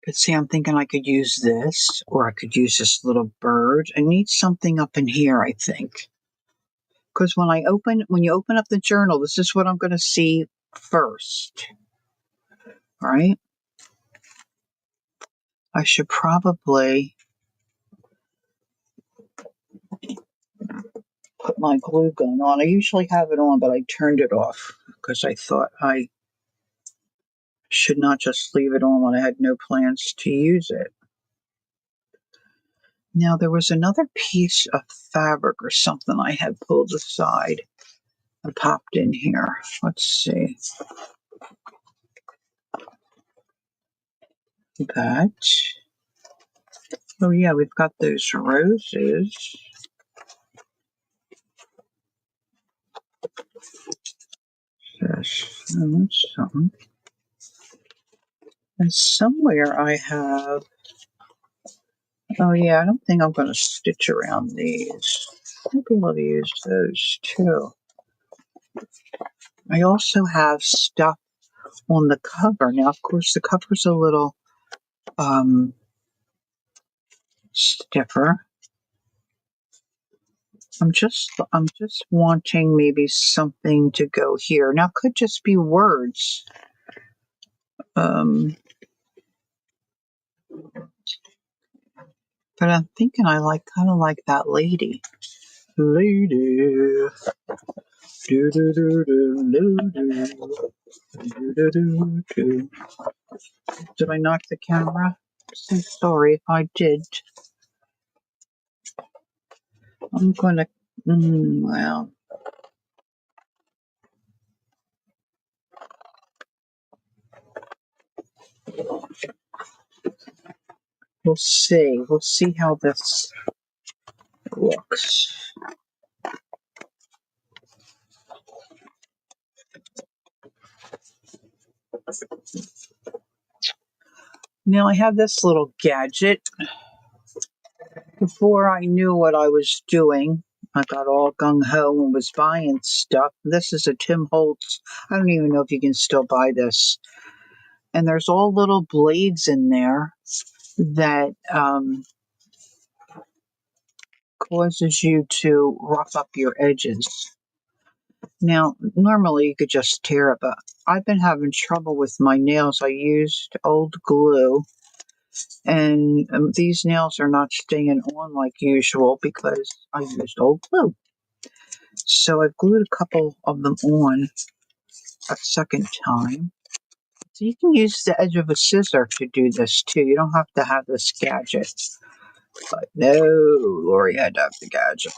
But see, I'm thinking I could use this, or I could use this little bird. I need something up in here, I think. Because when you open up the journal, this is what I'm going to see first, right? I should probably put my glue gun on. I usually have it on, but I turned it off because I thought I should not just leave it on when I had no plans to use it. Now, there was another piece of fabric or something I had pulled aside and popped in here. Let's see. That. Oh, yeah, we've got those roses. Yes, that's something. And somewhere I have. Oh, yeah, I don't think I'm going to stitch around these. Maybe I'll use those too. I also have stuff on the cover. Now, of course, the cover's a little stiffer. I'm just wanting maybe something to go here. Now, it could just be words. But I'm thinking I kind of like that lady. Lady. Do, do, do, do, do, do. Do, do, do, do. Did I knock the camera? So sorry if I did. I'm gonna. Well, we'll see. We'll see how this looks. Now I have this little gadget. Before I knew what I was doing, I got all gung ho and was buying stuff. This is a Tim Holtz. I don't even know if you can still buy this. And there's all little blades in there that causes you to rough up your edges. Now, normally you could just tear it, but I've been having trouble with my nails. I used old glue, and these nails are not staying on like usual because I used old glue. So I've glued a couple of them on a second time. So you can use the edge of a scissor to do this too. You don't have to have this gadget. But no, Lori had to have the gadget.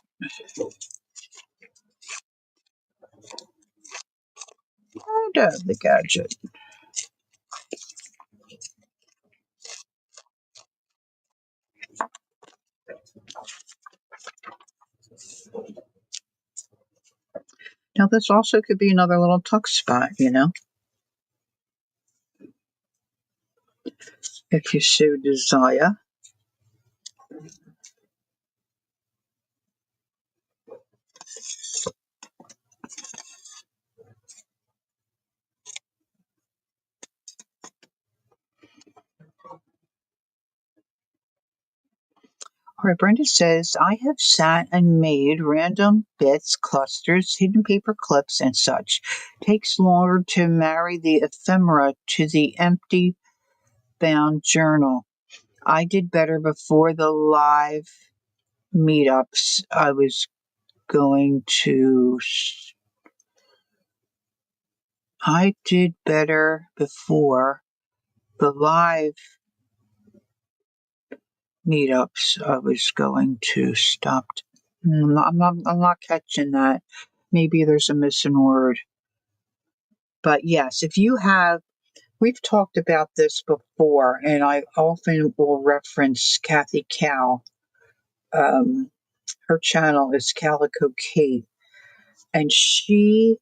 Had to have the gadget. Now this also could be another little tuck spot, if you so desire. All right, Brenda says, I have sat and made random bits, clusters, hidden paper clips, and such. Takes longer to marry the ephemera to the empty bound journal. I did better before the live meetups. I was going to. I did better before the live meetups I was going to stop. I'm not catching that. Maybe there's a missing word. But yes, if you have, we've talked about this before, and I often will reference Kathy Cow. Um, her channel is Calico Kate, and she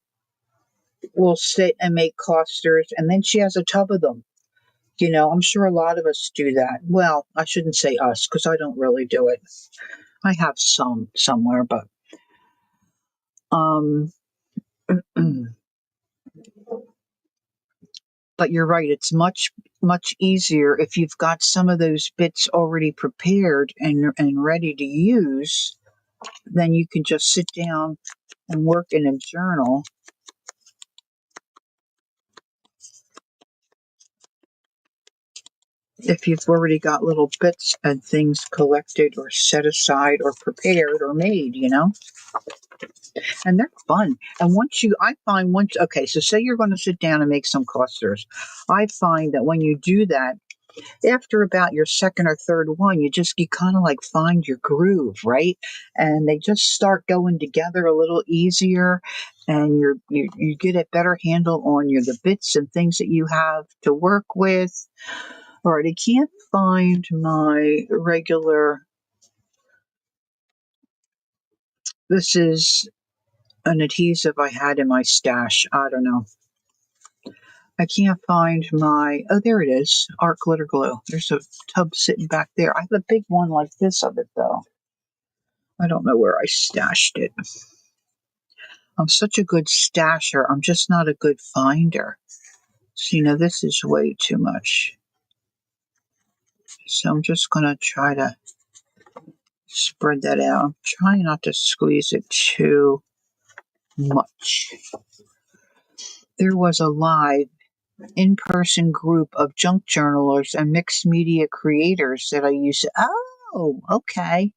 will sit and make clusters, and then she has a tub of them. I'm sure a lot of us do that. Well, I shouldn't say us because I don't really do it. I have some somewhere, but um, but you're right. It's much easier if you've got some of those bits already prepared and ready to use. Then you can just sit down and work in a journal. If you've already got little bits and things collected or set aside or prepared or made. And they're fun. And I find okay, so say you're going to sit down and make some clusters. I find that when you do that, after about your second or third one, you kind of like find your groove, right? And they just start going together a little easier, and you get a better handle on the bits and things that you have to work with. All right, I can't find my regular. This is an adhesive I had in my stash. I don't know. I can't find oh, there it is. Art glitter glue. There's a tub sitting back there. I have a big one like this of it, though. I don't know where I stashed it. I'm such a good stasher. I'm just not a good finder. So, this is way too much. So I'm just going to try to spread that out. I'm trying not to squeeze it too much. There was a live in-person group of junk journalers and mixed media creators that I used to. Oh, okay.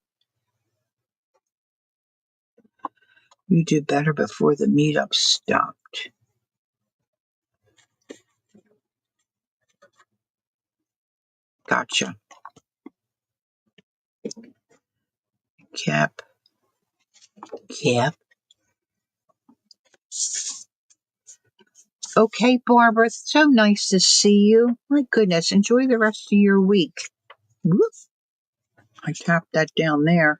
You do better before the meetup stopped. Gotcha. Cap. Okay, Barbara, it's so nice to see you. My goodness, enjoy the rest of your week. Whoop. I tapped that down there.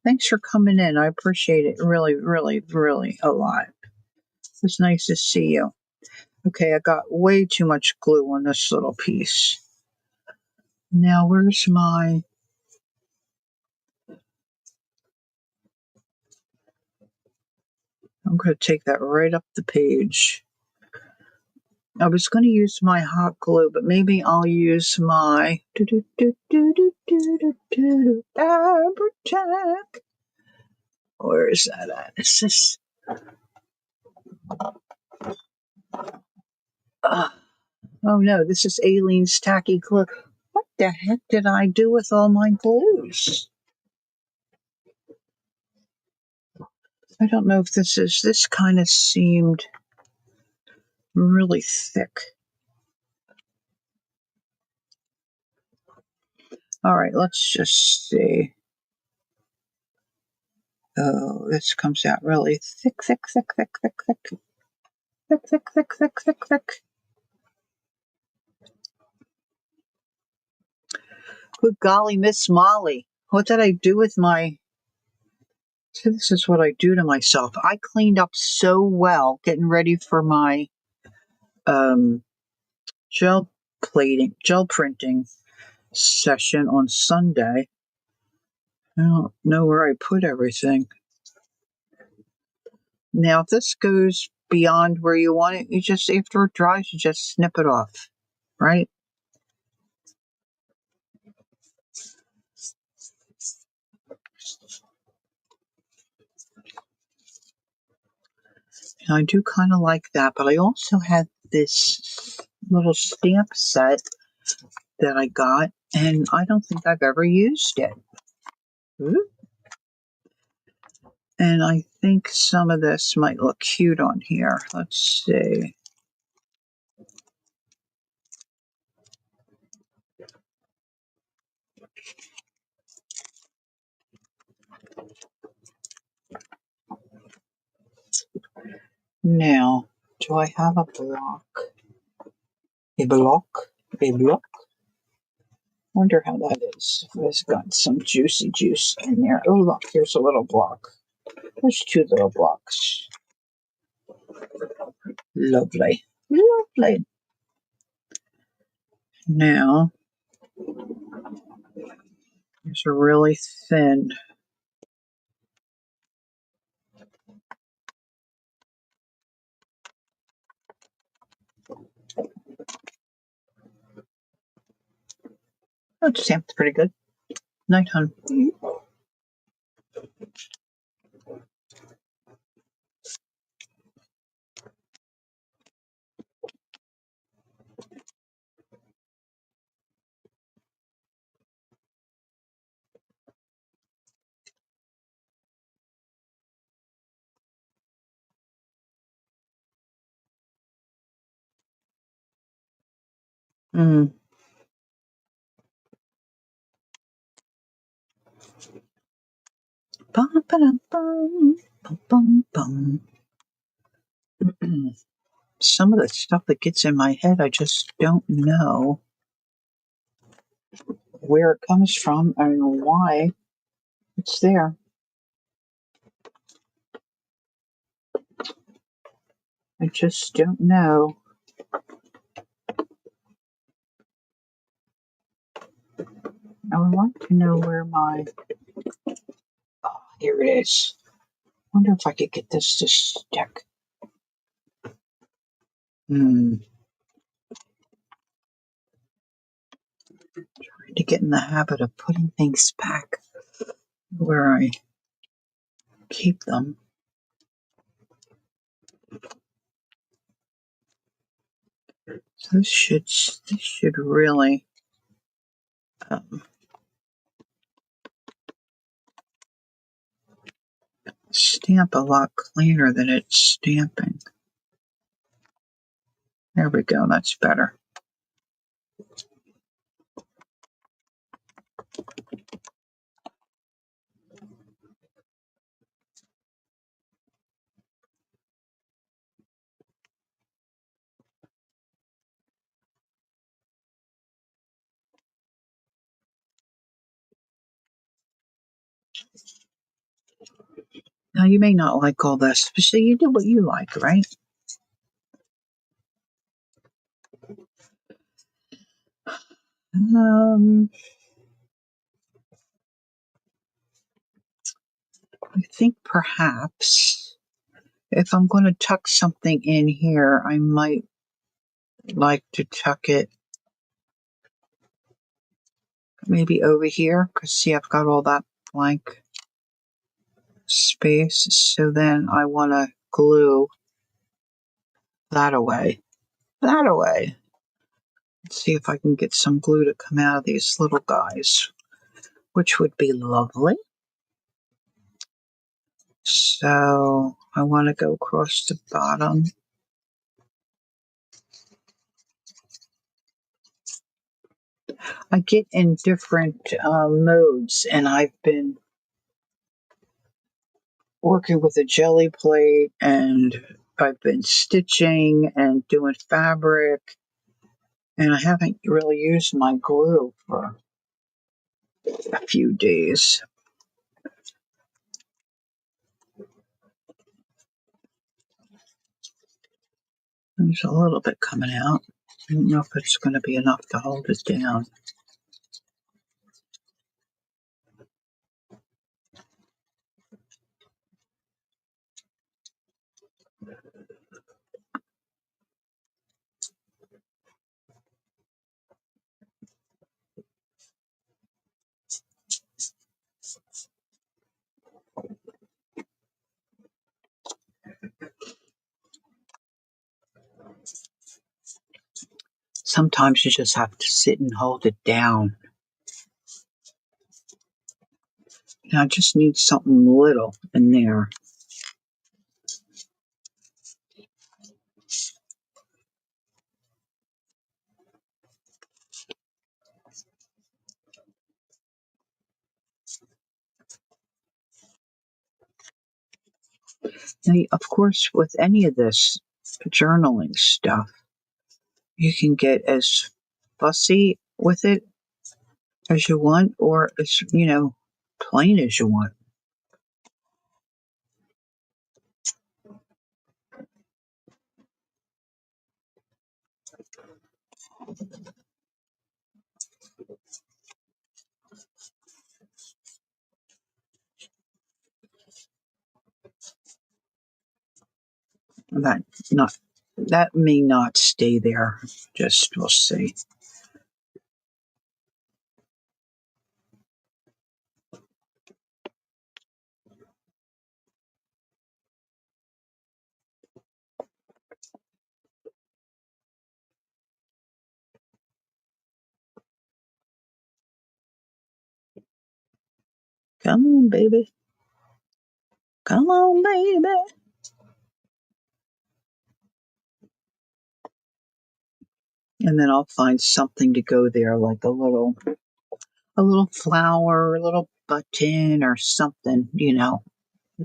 Thanks for coming in. I appreciate it really, really, really a lot. It's nice to see you. Okay, I got way too much glue on this little piece. Now, where's my... I'm going to take that right up the page. I was going to use my hot glue, but maybe I'll use my Abertac. Where is that at? Is this? Oh no, this is Aileen's tacky glue. What the heck did I do with all my glues? I don't know if this kind of seemed really thick. All right, let's just see. Oh, this comes out really thick. Good golly, Miss Molly. What did I do with my... So this is what I do to myself. I cleaned up so well getting ready for my gel printing session on Sunday. I don't know where I put everything. Now, if this goes beyond where you want it, after it dries, you just snip it off, right? And I do kind of like that, but I also had this little stamp set that I got, and I don't think I've ever used it. Ooh. And I think some of this might look cute on here. Let's see. Now, do I have a block? A block? A block? Wonder how that is. If it's got some juicy juice in there. Oh, look, here's a little block. There's two little blocks. Lovely. Lovely. Now, these are really thin. Oh, it stamped pretty good. Night, hon. Mm. Bum, ba-dum, bum, bum, bum, bum. Some of the stuff that gets in my head, I just don't know where it comes from and why it's there. I just don't know. I would like to know where my... Oh, here it is. Wonder if I could get this to stick. Trying to get in the habit of putting things back where I keep them. So this should really stamp a lot cleaner than it's stamping. There we go. That's better. Now you may not like all this, but see, you do what you like, right? I think perhaps if I'm going to tuck something in here, I might like to tuck it maybe over here, because see, I've got all that blank space. So then I want to glue that away. That away. Let's see if I can get some glue to come out of these little guys, which would be lovely. So I want to go across the bottom. I get in different modes, and I've been working with a jelly plate, and I've been stitching and doing fabric, and I haven't really used my glue for a few days. There's a little bit coming out. I don't know if it's going to be enough to hold it down. Sometimes you just have to sit and hold it down. And I just need something little in there. Now, of course, with any of this journaling stuff, you can get as fussy with it as you want, or as, plain as you want. That not that may not stay there. Just we'll see. Come on, baby. Come on, baby. And then I'll find something to go there, like a little flower, a little button, or something,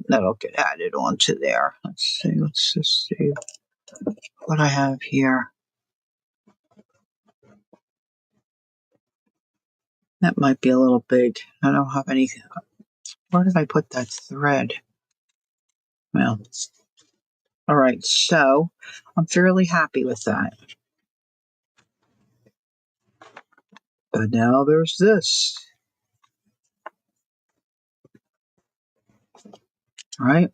that'll get added onto there. Let's see. Let's just see what I have here. That might be a little big. I don't have any. Where did I put that thread? Well, all right. So I'm fairly happy with that. But now there's this. Right?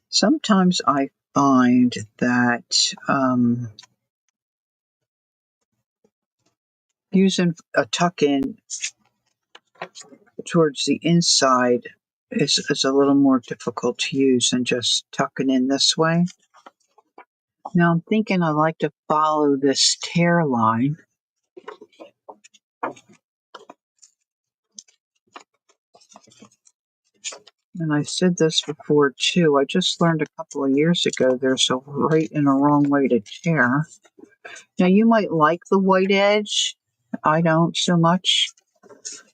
Sometimes I find that using a tuck in towards the inside is a little more difficult to use than just tucking in this way. Now I'm thinking I like to follow this tear line. And I said this before too. I just learned a couple of years ago there's a right and a wrong way to tear. Now you might like the white edge. I don't so much.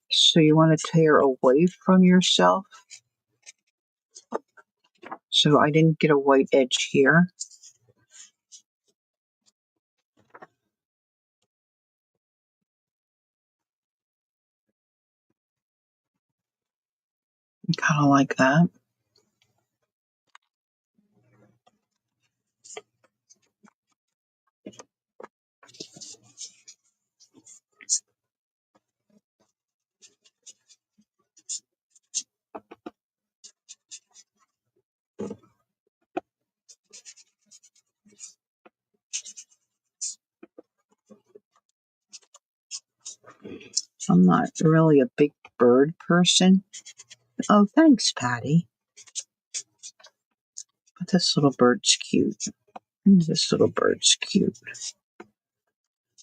So you want to tear away from yourself. So I didn't get a white edge here. Kind of like that. I'm not really a big bird person. Oh, thanks, Patty. But this little bird's cute. This little bird's cute.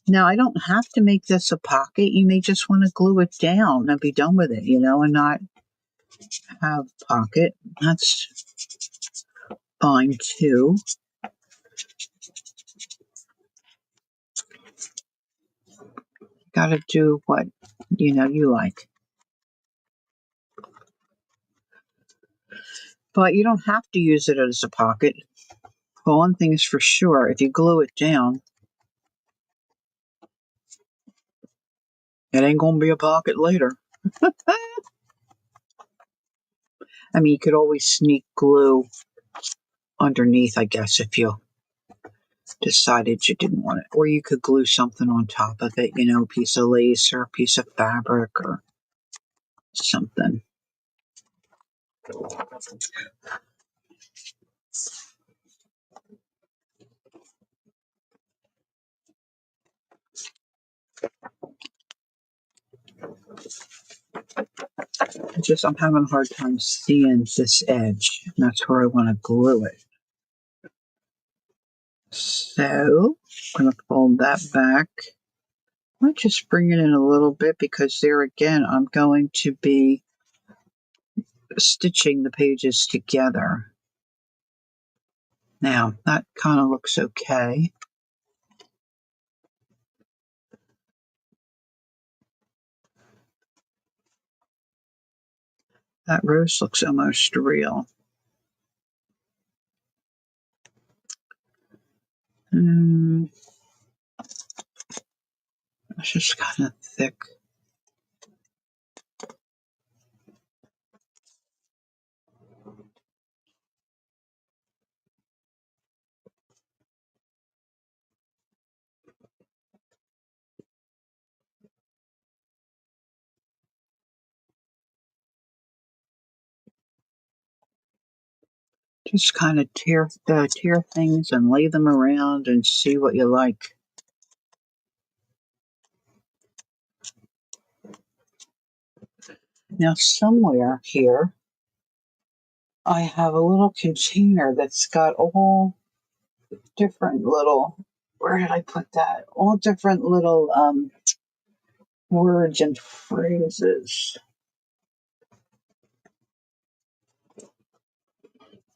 Now, I don't have to make this a pocket. You may just want to glue it down and be done with it, and not have pocket. That's fine, too. Got to do what, you like. But you don't have to use it as a pocket. Well, one thing is for sure, if you glue it down, it ain't going to be a pocket later. I mean, you could always sneak glue underneath, I guess, if you decided you didn't want it. Or you could glue something on top of it, a piece of lace or a piece of fabric or something. I'm having a hard time seeing this edge. And that's where I want to glue it. So I'm going to fold that back. I might just bring it in a little bit because there again, I'm going to be stitching the pages together. Now, that kind of looks okay. That rose looks almost real. It's just kind of thick. Just kind of tear things and lay them around and see what you like. Now, somewhere here, I have a little container that's got all different little, where did I put that? All different little words and phrases.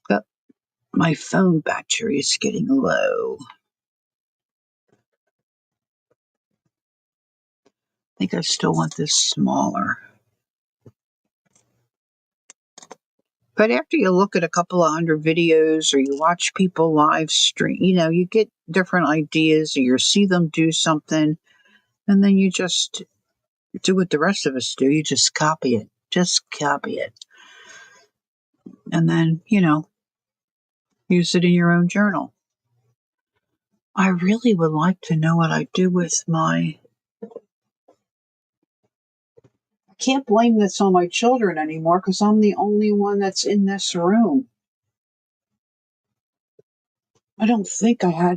But my phone battery is getting low. I think I still want this smaller. But after you look at a couple of hundred videos or you watch people live stream, you get different ideas or you see them do something and then you just do what the rest of us do. You just copy it. Just copy it. And then, use it in your own journal. I really would like to know what I do with my... I can't blame this on my children anymore because I'm the only one that's in this room. I don't think I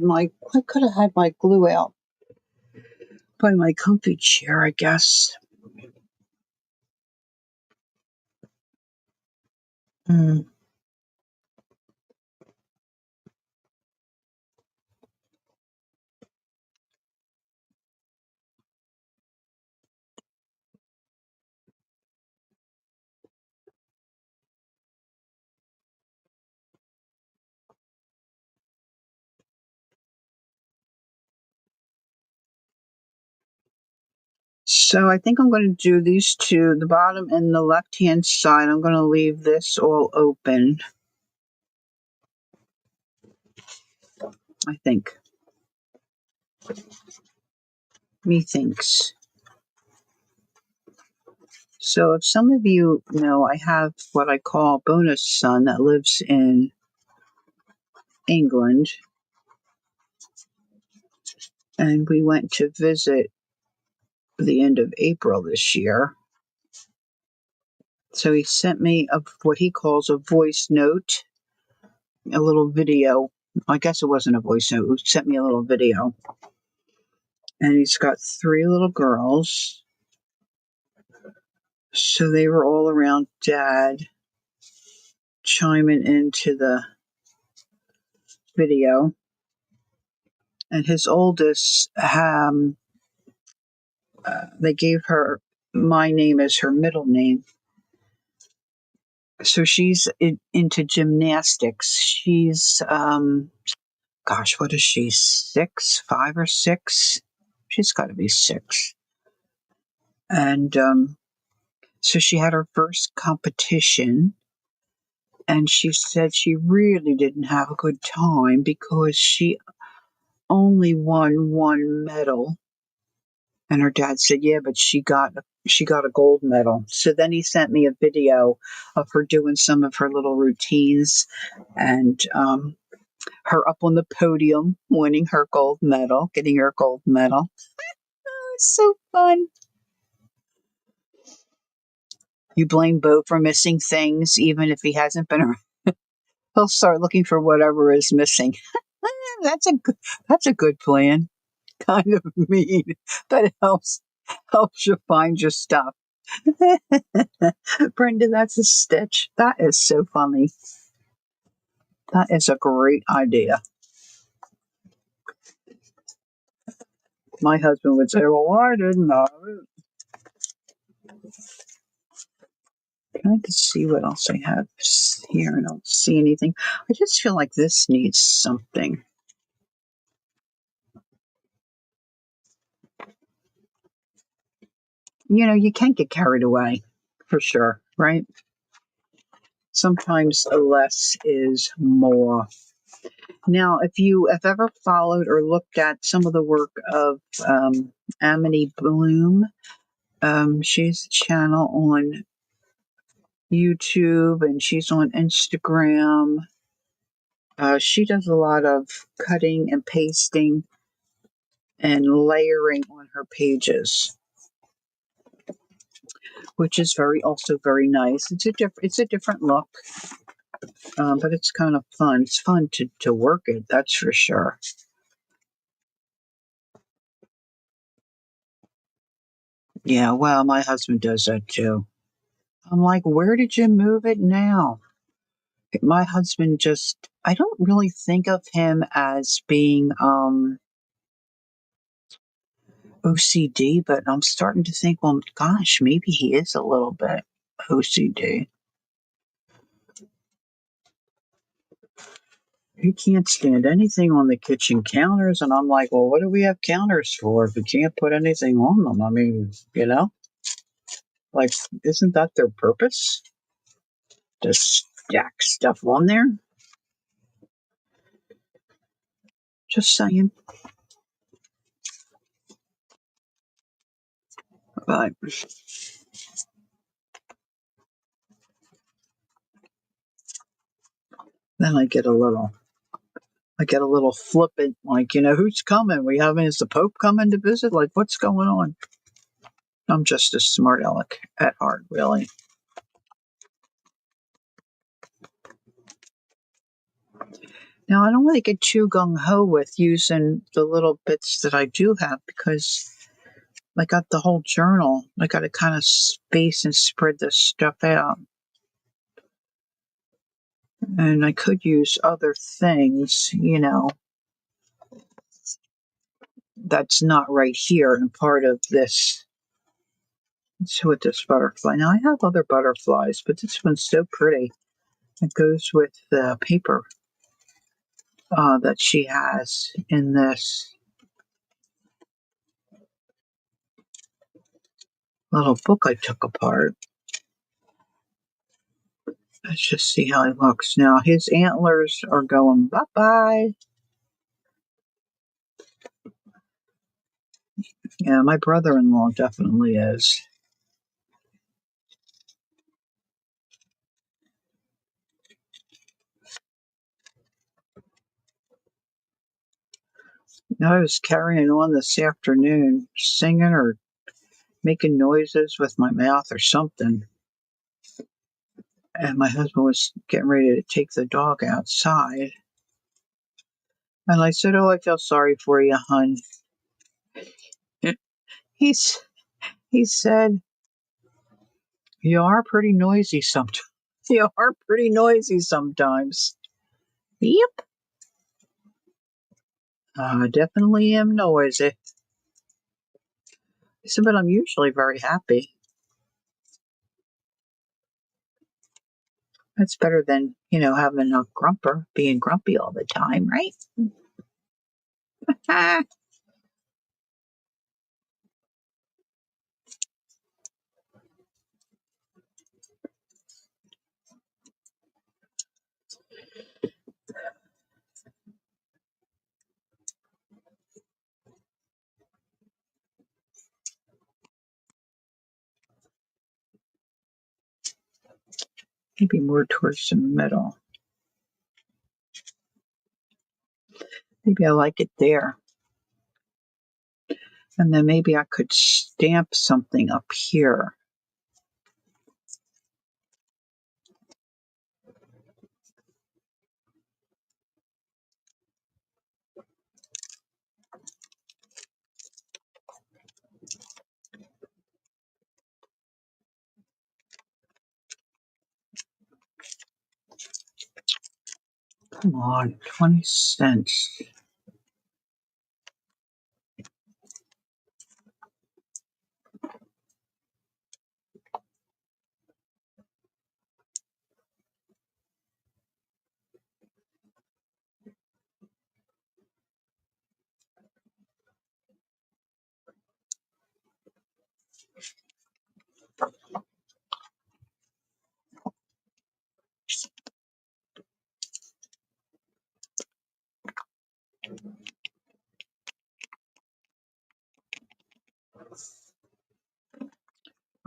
could have had my glue out by my comfy chair, I guess. So I think I'm going to do these two, the bottom and the left-hand side. I'm going to leave this all open, I think. Methinks. So if some of you know, I have what I call a bonus son that lives in England. And we went to visit the end of April this year. So he sent me what he calls a voice note, a little video. I guess it wasn't a voice note. He sent me a little video. And he's got 3 little girls. So they were all around Dad, chiming into the video. And his oldest, they gave her my name as her middle name. So she's into gymnastics. She's, what is she, 6, 5 or 6? She's got to be 6. And so she had her first competition. And she said she really didn't have a good time because she only won 1 medal. And her dad said, yeah, but she got a gold medal. So then he sent me a video of her doing some of her little routines and her up on the podium winning her gold medal, getting her gold medal. Oh, it's so fun. You blame Bo for missing things, even if he hasn't been around. He'll start looking for whatever is missing. That's a good plan. Kind of mean, but it helps you find your stuff. Brenda, that's a stitch. That is so funny. That is a great idea. My husband would say, well, I didn't know it. Trying to see what else I have here, and I don't see anything. I just feel like this needs something. You can't get carried away, for sure, right? Sometimes less is more. Now, if you have ever followed or looked at some of the work of Amity Bloom, she has a channel on YouTube and she's on Instagram. She does a lot of cutting and pasting and layering on her pages, which is also very nice. It's a different look, but it's kind of fun. It's fun to work it, that's for sure. Yeah, well, my husband does that too. I'm like, where did you move it now? My husband I don't really think of him as being OCD, but I'm starting to think, well, gosh, maybe he is a little bit OCD. He can't stand anything on the kitchen counters, and I'm like, well, what do we have counters for if we can't put anything on them? I mean, like, isn't that their purpose? To stack stuff on there? Just saying. But then I get a little flippant, like, who's coming? Is the Pope coming to visit? Like, what's going on? I'm just a smart aleck at heart, really. Now, I don't want to get too gung ho with using the little bits that I do have because I got the whole journal. I got to kind of space and spread this stuff out. And I could use other things, that's not right here and part of this. Let's see what this butterfly. Now, I have other butterflies, but this one's so pretty. It goes with the paper that she has in this little book I took apart. Let's just see how he looks. Now, his antlers are going bye-bye. Yeah, my brother-in-law definitely is. I was carrying on this afternoon, singing or making noises with my mouth or something. And my husband was getting ready to take the dog outside. And I said, "Oh, I feel sorry for you, hun." He's, he said, "You are pretty noisy sometimes." You are pretty noisy sometimes. Yep. I definitely am noisy. I said, but I'm usually very happy. That's better than, having a grumper, being grumpy all the time, right? Ah, maybe more towards the middle. Maybe I like it there. And then maybe I could stamp something up here. Come on, 20 cents.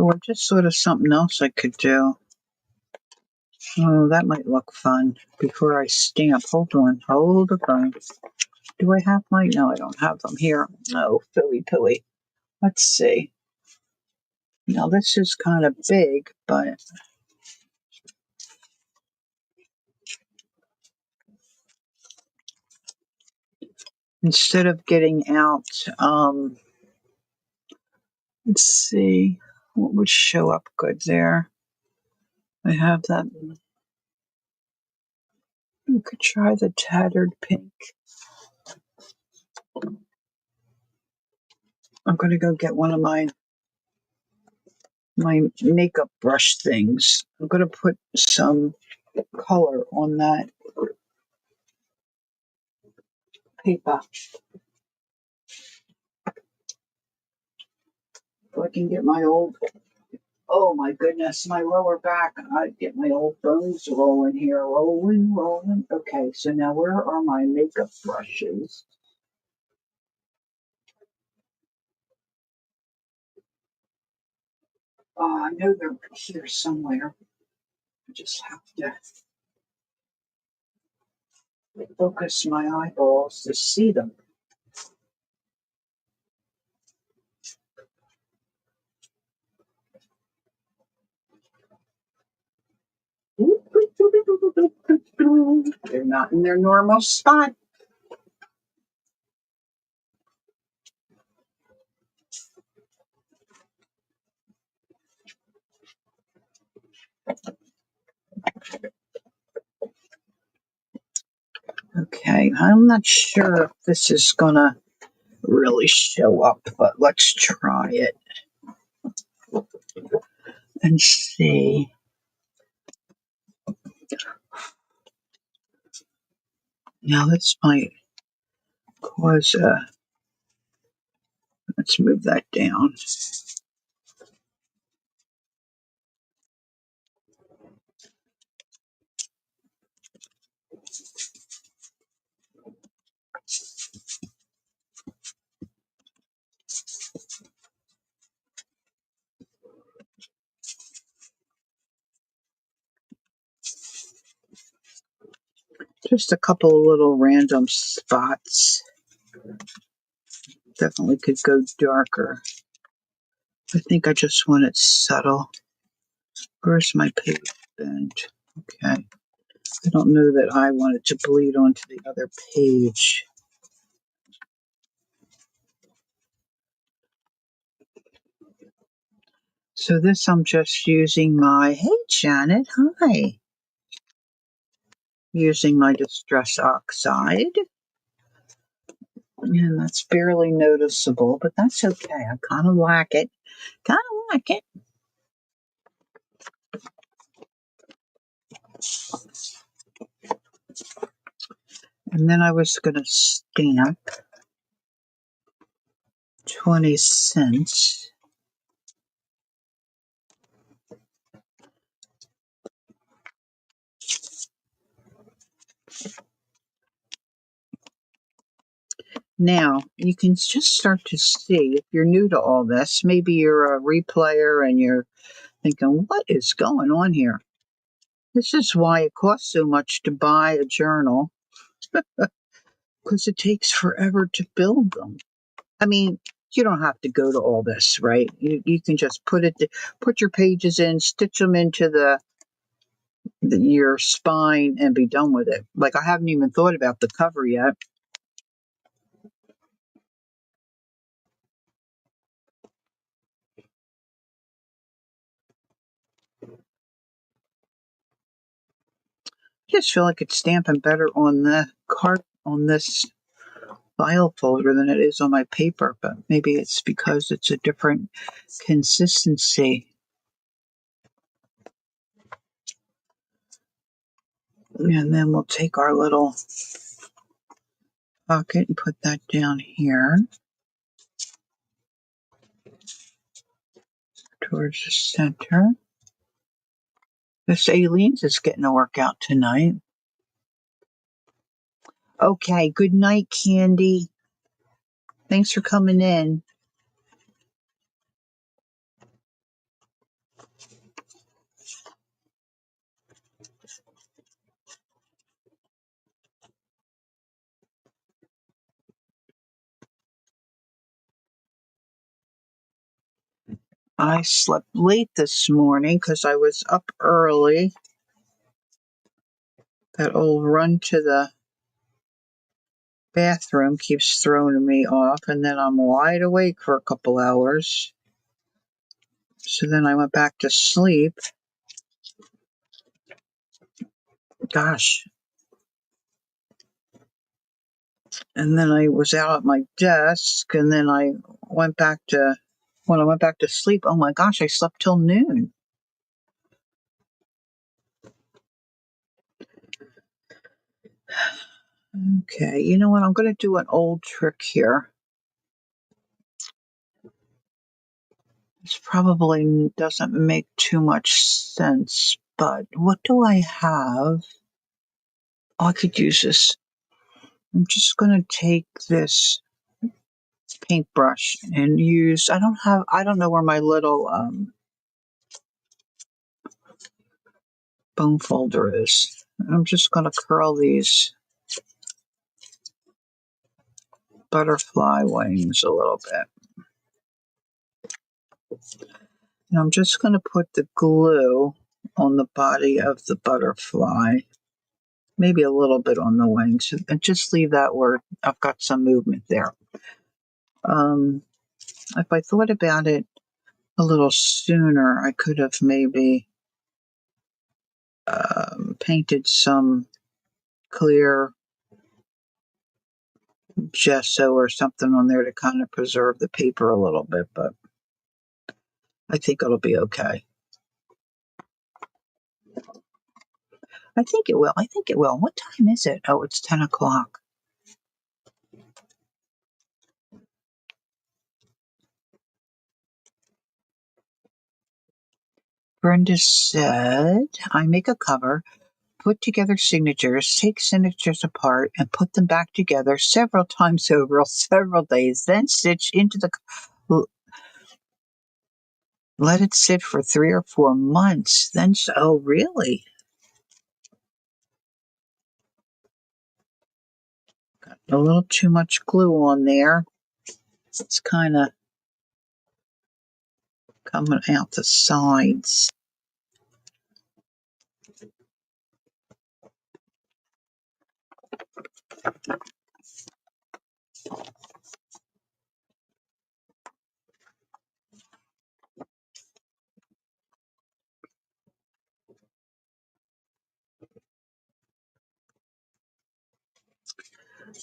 Oh, I just thought of something else I could do. Oh, that might look fun. Before I stamp, hold on, hold the phone. Do I have my? No, I don't have them here. No, Philly Pilly. Let's see. Now this is kind of big, but instead of getting out, let's see, what would show up good there? I have that. You could try the tattered pink. I'm gonna go get one of my makeup brush things. I'm gonna put some color on that paper. So I can get my old, oh my goodness, my lower back. I get my old bones rolling here. Rolling, rolling. Okay, so now where are my makeup brushes? Oh, I know they're here somewhere. I just have to focus my eyeballs to see them. They're not in their normal spot. Okay, I'm not sure if this is gonna really show up, but let's try it and see. Now this might cause let's move that down. Just a couple of little random spots. Definitely could go darker. I think I just want it subtle. Where's my page bend? Okay. I don't know that I want it to bleed onto the other page. So this I'm just using my, hey Janet, hi. Using my Distress Oxide. And that's barely noticeable, but that's okay. I kind of like it. Kind of like it. And then I was going to stamp 20 cents. Now, you can just start to see, if you're new to all this, maybe you're a replayer and you're thinking, what is going on here? This is why it costs so much to buy a journal, because it takes forever to build them. I mean, you don't have to go to all this, right? You can just put your pages in, stitch them into your spine, and be done with it. Like, I haven't even thought about the cover yet. I just feel like it's stamping better on the card on this file folder than it is on my paper, but maybe it's because it's a different consistency. And then we'll take our little pocket and put that down here towards the center. This Aileen's is getting a workout tonight. Okay, good night, Candy. Thanks for coming in. I slept late this morning because I was up early. That old run to the bathroom keeps throwing me off, and then I'm wide awake for a couple hours. So then I went back to sleep. Gosh. And then I was out at my desk, and then when I went back to sleep, oh my gosh, I slept till noon. Okay, you know what? I'm going to do an old trick here. This probably doesn't make too much sense, but what do I have? Oh, I could use this. I'm just going to take this paintbrush and use, I don't know where my little bone folder is. I'm just going to curl these butterfly wings a little bit. And I'm just going to put the glue on the body of the butterfly, maybe a little bit on the wings, and just leave that where I've got some movement there. If I thought about it a little sooner, I could have maybe painted some clear gesso or something on there to kind of preserve the paper a little bit, but I think it'll be okay. I think it will. I think it will. What time is it? Oh, it's 10 o'clock. Brenda said, I make a cover, put together signatures, take signatures apart, and put them back together several times over several days, then stitch into the. Let it sit for 3 or 4 months. Then, oh, really? Got a little too much glue on there. It's kind of coming out the sides.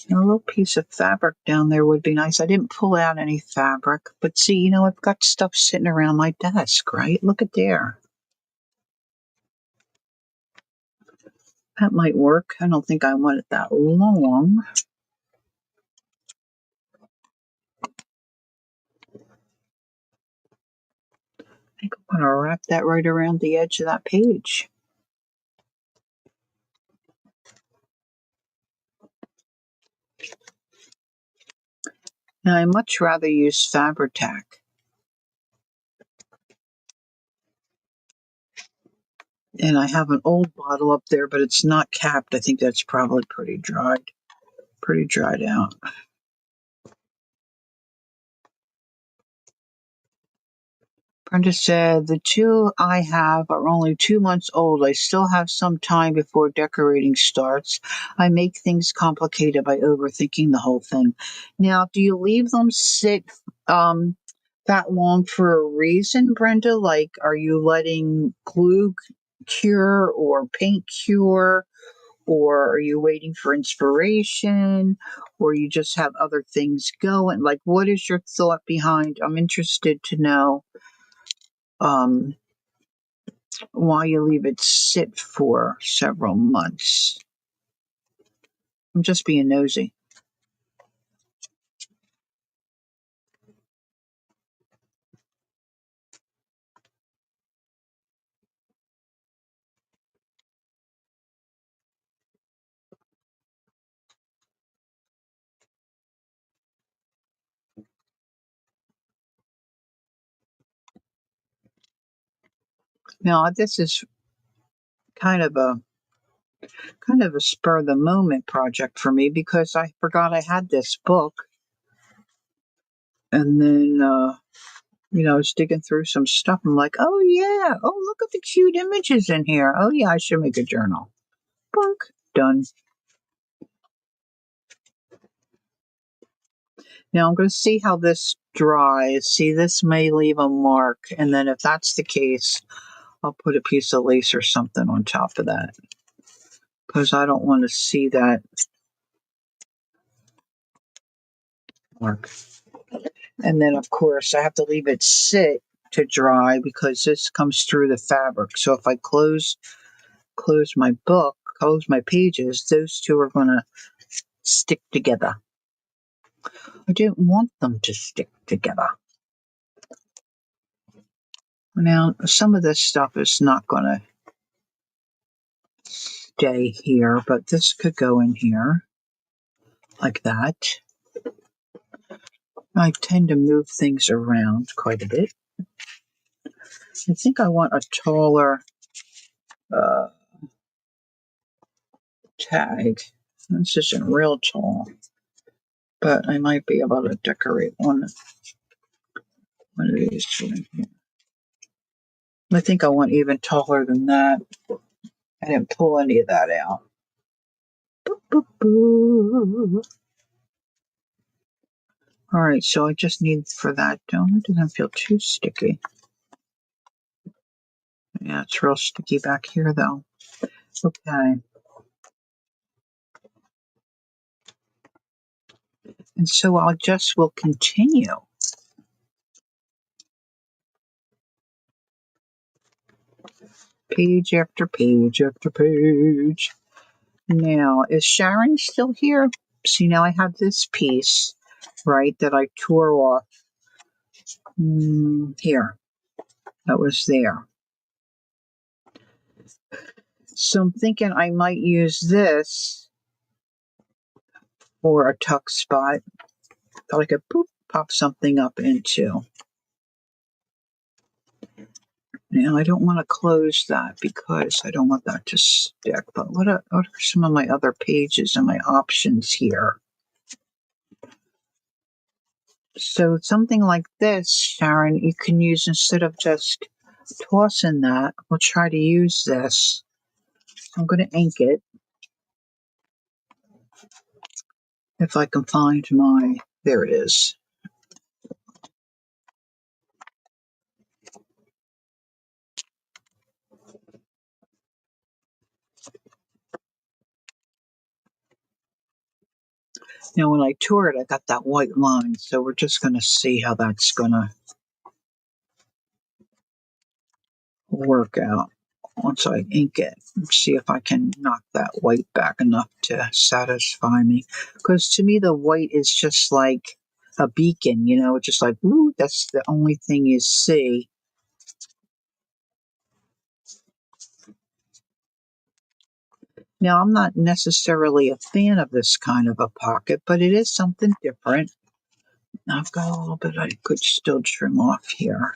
A little piece of fabric down there would be nice. I didn't pull out any fabric, but see, I've got stuff sitting around my desk, right? Look at there. That might work. I don't think I want it that long. I think I'm going to wrap that right around the edge of that page. Now, I much rather use Fabri-Tac. And I have an old bottle up there, but it's not capped. I think that's probably pretty dried out. Brenda said, the two I have are only 2 months old. I still have some time before decorating starts. I make things complicated by overthinking the whole thing. Now, do you leave them sit that long for a reason, Brenda? Like, are you letting glue cure or paint cure? Or are you waiting for inspiration? Or you just have other things going? Like, what is your thought behind? I'm interested to know why you leave it sit for several months. I'm just being nosy. Now, this is kind of a spur of the moment project for me because I forgot I had this book, and then I was digging through some stuff. I'm like, oh yeah, oh look at the cute images in here. Oh yeah, I should make a journal. Book, done. Now I'm going to see how this dries. See, this may leave a mark, and then if that's the case, I'll put a piece of lace or something on top of that because I don't want to see that mark. And then, of course, I have to leave it sit to dry because this comes through the fabric. So if I close my book, close my pages, those two are going to stick together. I didn't want them to stick together. Now, some of this stuff is not going to stay here, but this could go in here like that. I tend to move things around quite a bit. I think I want a taller uh, tag. This isn't real tall, but I might be able to decorate one of these two in here. I think I want even taller than that. I didn't pull any of that out. Boop, boop. All right, so I just need for that dome. It doesn't feel too sticky. Yeah, it's real sticky back here, though. Okay. And so will continue. Page after page after page. Now, is Sharon still here? See, now I have this piece, right, that I tore off here. That was there. So I'm thinking I might use this for a tuck spot that I could pop something up into. Now, I don't want to close that because I don't want that to stick. But what are some of my other pages and my options here? So something like this, Sharon, you can use instead of just tossing that. We'll try to use this. I'm going to ink it. If I can find there it is. Now, when I tore it, I got that white line. So we're just going to see how that's going to work out once I ink it. See if I can knock that white back enough to satisfy me. Because to me, the white is just like a beacon, just like, ooh, that's the only thing you see. Now, I'm not necessarily a fan of this kind of a pocket, but it is something different. I've got a little bit I could still trim off here.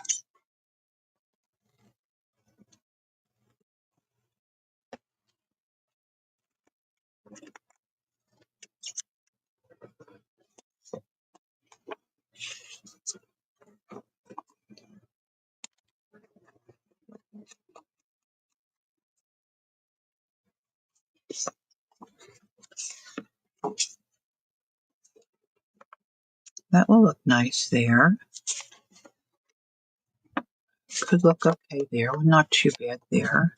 That will look nice there. Could look okay there. Well, not too bad there.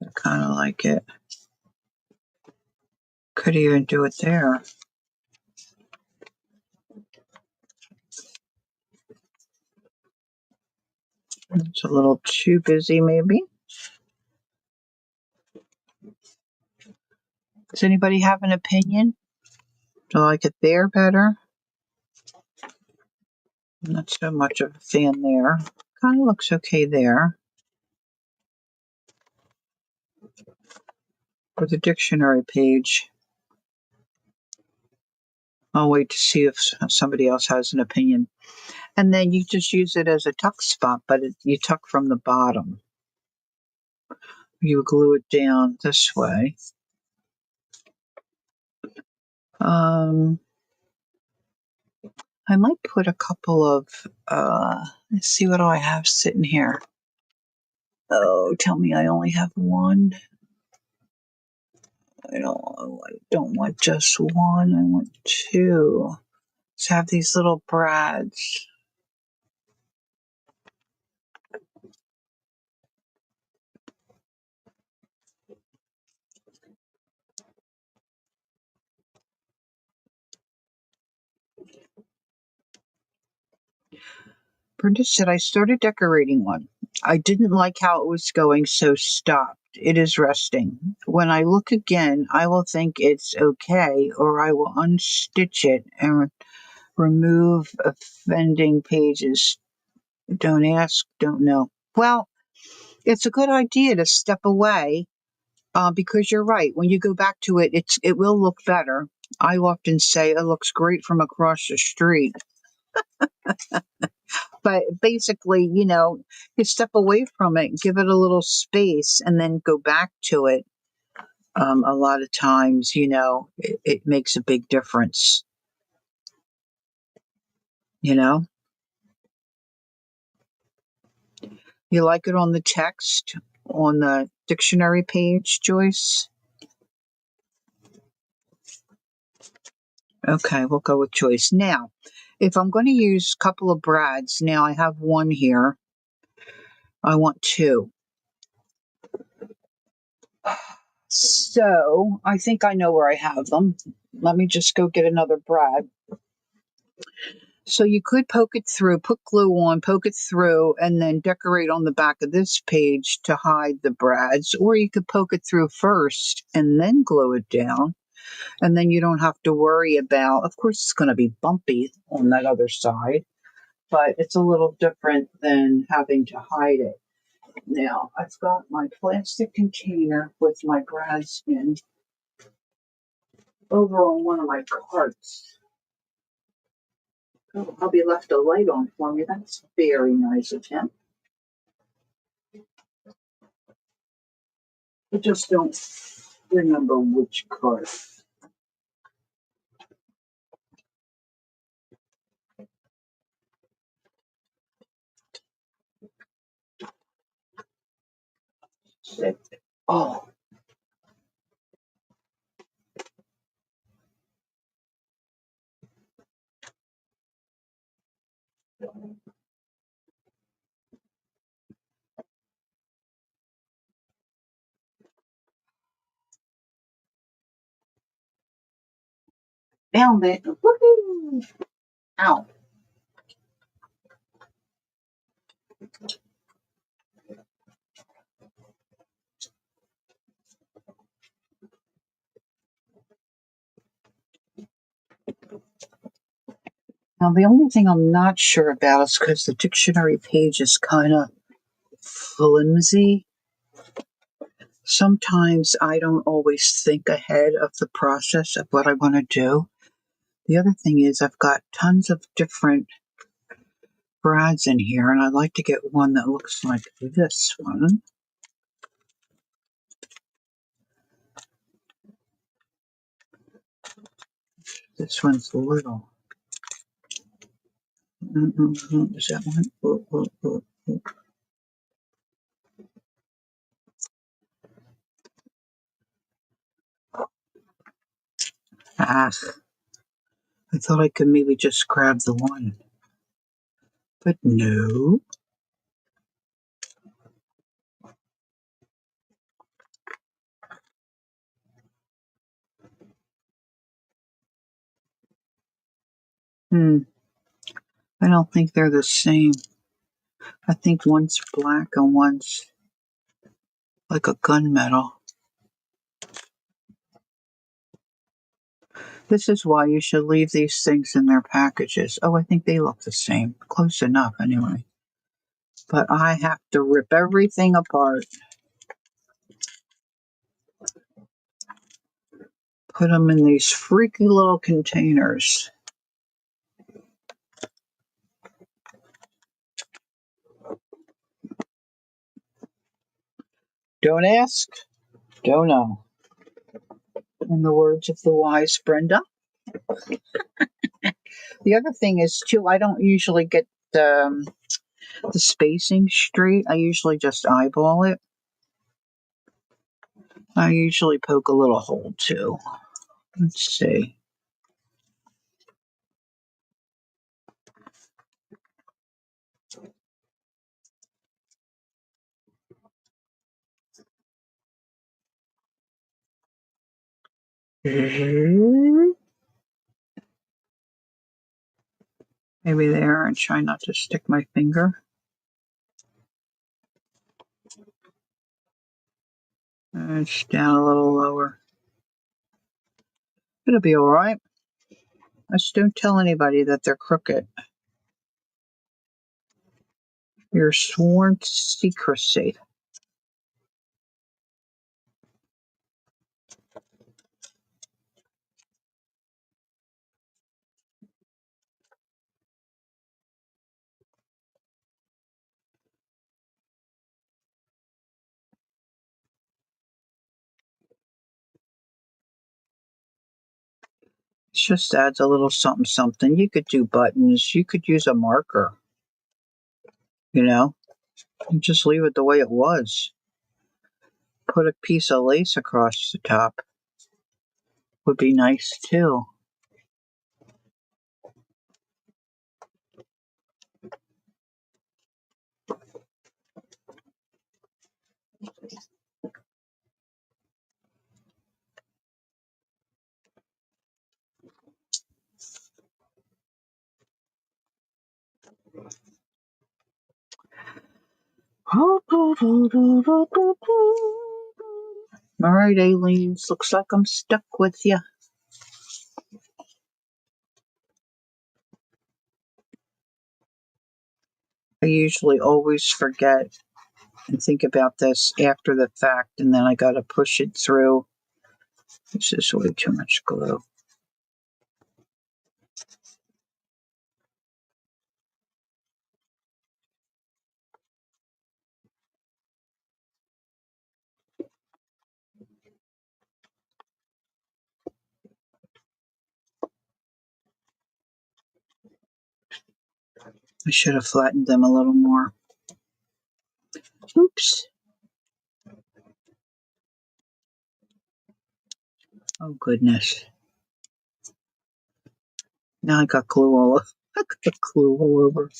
I kind of like it. Could even do it there. It's a little too busy, maybe. Does anybody have an opinion? Do I like it there better? Not so much of a fan there. Kind of looks okay there. For the dictionary page. I'll wait to see if somebody else has an opinion. And then you just use it as a tuck spot, but you tuck from the bottom. You glue it down this way. I might put a couple of, let's see, what do I have sitting here? Oh, tell me I only have one. I don't want just one. I want two. Let's have these little brads. Brenda said I started decorating one. I didn't like how it was going, so stopped. It is resting. When I look again, I will think it's okay, or I will unstitch it and remove offending pages. Don't ask, don't know. Well, it's a good idea to step away because you're right. When you go back to it, it will look better. I often say it looks great from across the street. But basically, you step away from it, give it a little space, and then go back to it. A lot of times, it makes a big difference. You know, you like it on the text on the dictionary page, Joyce? Okay, we'll go with Joyce. Now, if I'm going to use a couple of brads, now I have one here. I want two. So I think I know where I have them. Let me just go get another brad. So you could poke it through, put glue on, poke it through, and then decorate on the back of this page to hide the brads. Or you could poke it through first and then glue it down. And then you don't have to worry about, of course, it's going to be bumpy on that other side, but it's a little different than having to hide it. Now, I've got my plastic container with my brads in over on one of my carts. Oh, Hubby left a light on for me. That's very nice of him. I just don't remember which cart. Oh, found it. Woohoo! Ow. Now, the only thing I'm not sure about is because the dictionary page is kind of flimsy. Sometimes I don't always think ahead of the process of what I want to do. The other thing is I've got tons of different brads in here, and I'd like to get one that looks like this one. This one's little. Is that one? Ah, I thought I could maybe just grab the one. But no. I don't think they're the same. I think one's black and one's like a gunmetal. This is why you should leave these things in their packages. Oh, I think they look the same. Close enough, anyway. But I have to rip everything apart. Put them in these freaky little containers. Don't ask, don't know. In the words of the wise Brenda. The other thing is, too, I don't usually get the spacing straight. I usually just eyeball it. I usually poke a little hole, too. Let's see. Maybe there, and try not to stick my finger. And it's down a little lower. It'll be all right. Just don't tell anybody that they're crooked. Your sworn secrecy. It just adds a little something something. You could do buttons. You could use a marker. You know, and just leave it the way it was. Put a piece of lace across the top. Would be nice too. All right, aliens. Looks like I'm stuck with you. I usually always forget and think about this after the fact, and then I gotta push it through. This is way too much glue. I should have flattened them a little more. Oops. Oh, goodness. Now I got glue all over. I got glue all over.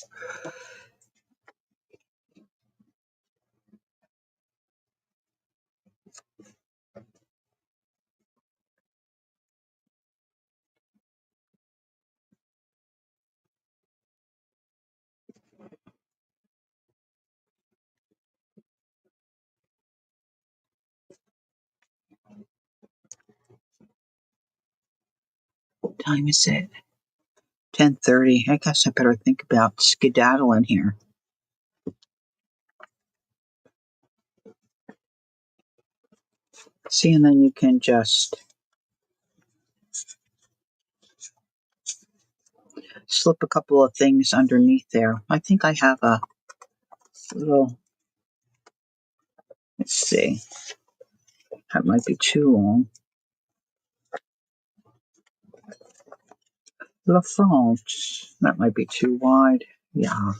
What time is it? 10:30. I guess I better think about skedaddling here. See, and then you can just slip a couple of things underneath there. I think I have a little, let's see, that might be too long. La France, that might be too wide. Yeah,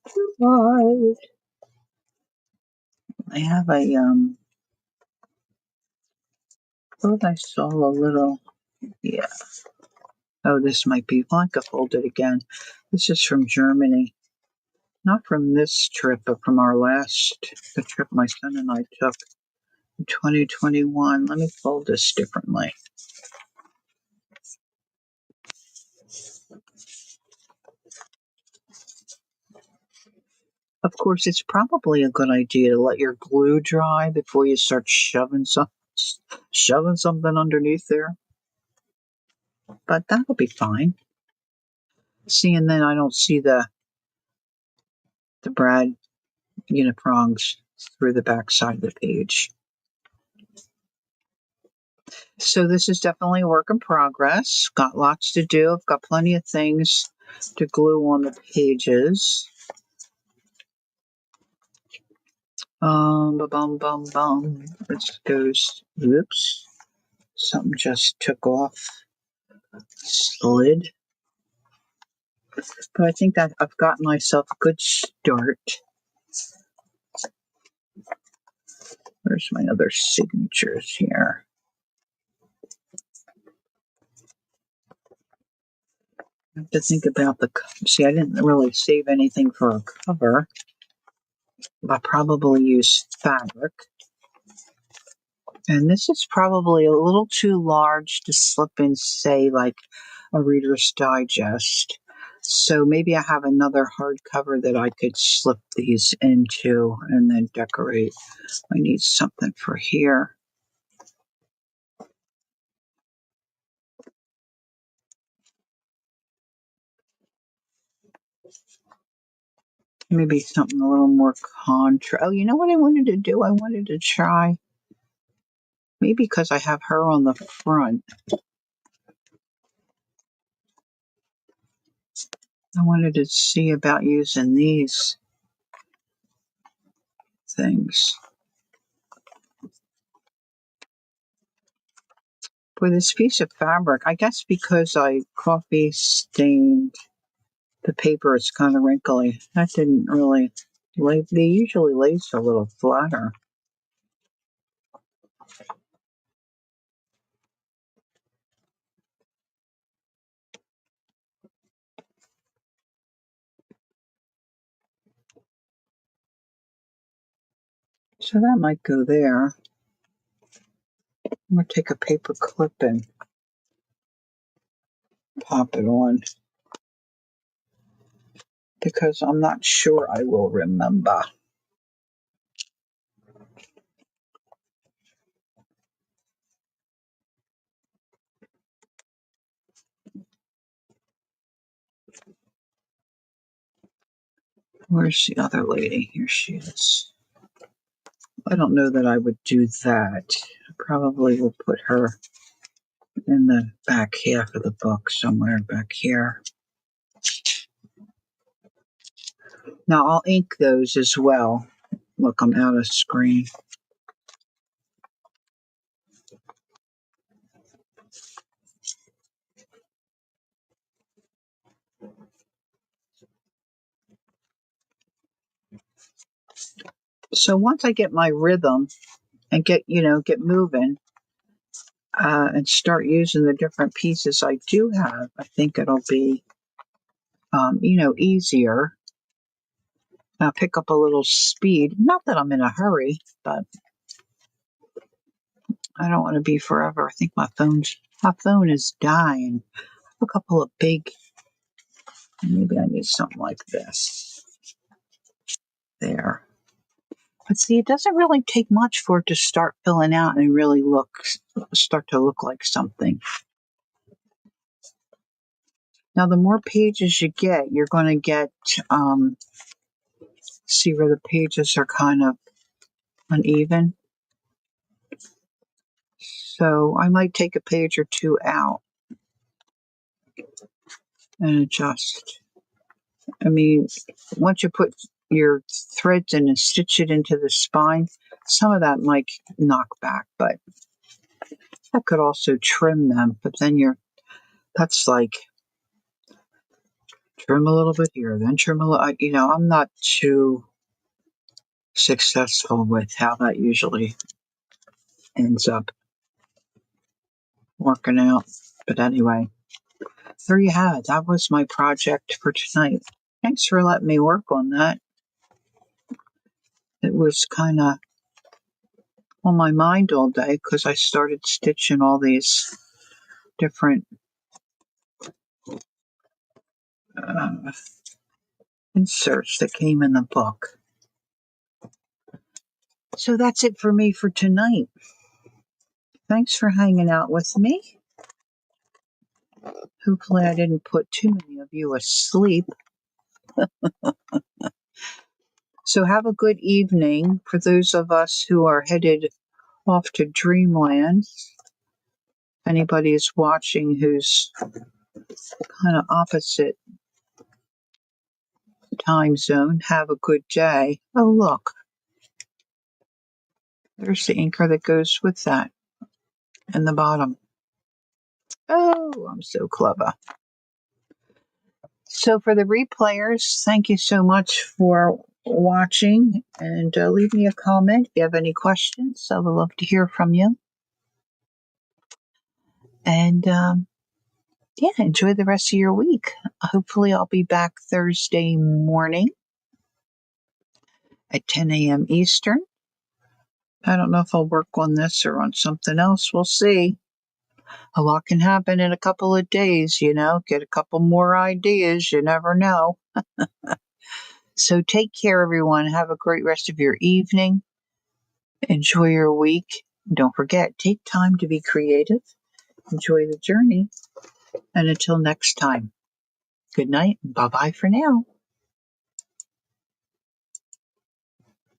too wide. I have a, thought I saw a little, yeah. Oh, this might be, well, I could fold it again. This is from Germany. Not from this trip, but from our the trip my son and I took in 2021. Let me fold this differently. Of course, it's probably a good idea to let your glue dry before you start shoving something underneath there. But that'll be fine. See, and then I don't see the brad prongs through the back side of the page. So this is definitely a work in progress. Got lots to do. I've got plenty of things to glue on the pages. This goes, oops, something just took off, slid. But I think that I've gotten myself a good start. Where's my other signatures here? I have to think about the cover. See, I didn't really save anything for a cover. I probably used fabric. And this is probably a little too large to slip in, say, like a Reader's Digest. So maybe I have another hardcover that I could slip these into and then decorate. I need something for here. Maybe something a little more contra. Oh, you know what I wanted to do? I wanted to try, maybe because I have her on the front, I wanted to see about using these things. For this piece of fabric, I guess because I coffee stained the paper, it's kind of wrinkly. That didn't really lay. They usually lace a little flatter. So that might go there. I'm going to take a paper clip and pop it on because I'm not sure I will remember. Where's the other lady? Here she is. I don't know that I would do that. I probably will put her in the back half of the book, somewhere back here. Now I'll ink those as well. Look, I'm out of screen. So once I get my rhythm and get moving, and start using the different pieces I do have, I think it'll be, easier. I'll pick up a little speed. Not that I'm in a hurry, but I don't want to be forever. I think my phone is dying. I have a couple of big. Maybe I need something like this. There. But see, it doesn't really take much for it to start filling out and really start to look like something. Now, the more pages you get, you're going to get, see where the pages are kind of uneven. So I might take a page or two out and adjust. I mean, once you put your threads in and stitch it into the spine, some of that might knock back, but I could also trim them. But then that's like trim a little bit here, then trim a little. I'm not too successful with how that usually ends up working out. But anyway, there you have it. That was my project for tonight. Thanks for letting me work on that. It was kind of on my mind all day because I started stitching all these different uh, inserts that came in the book. So that's it for me for tonight. Thanks for hanging out with me. Hopefully I didn't put too many of you asleep. So have a good evening for those of us who are headed off to dreamland. Anybody is watching who's kind of opposite time zone, have a good day. Oh, look, there's the inker that goes with that in the bottom. Oh, I'm so clever. So for the replayers, thank you so much for watching, and leave me a comment if you have any questions. I would love to hear from you. And yeah, enjoy the rest of your week. Hopefully, I'll be back Thursday morning at 10 a.m. Eastern. I don't know if I'll work on this or on something else. We'll see. A lot can happen in a couple of days, get a couple more ideas. You never know. So take care, everyone. Have a great rest of your evening. Enjoy your week. Don't forget, take time to be creative. Enjoy the journey. And until next time, good night. Bye bye for now.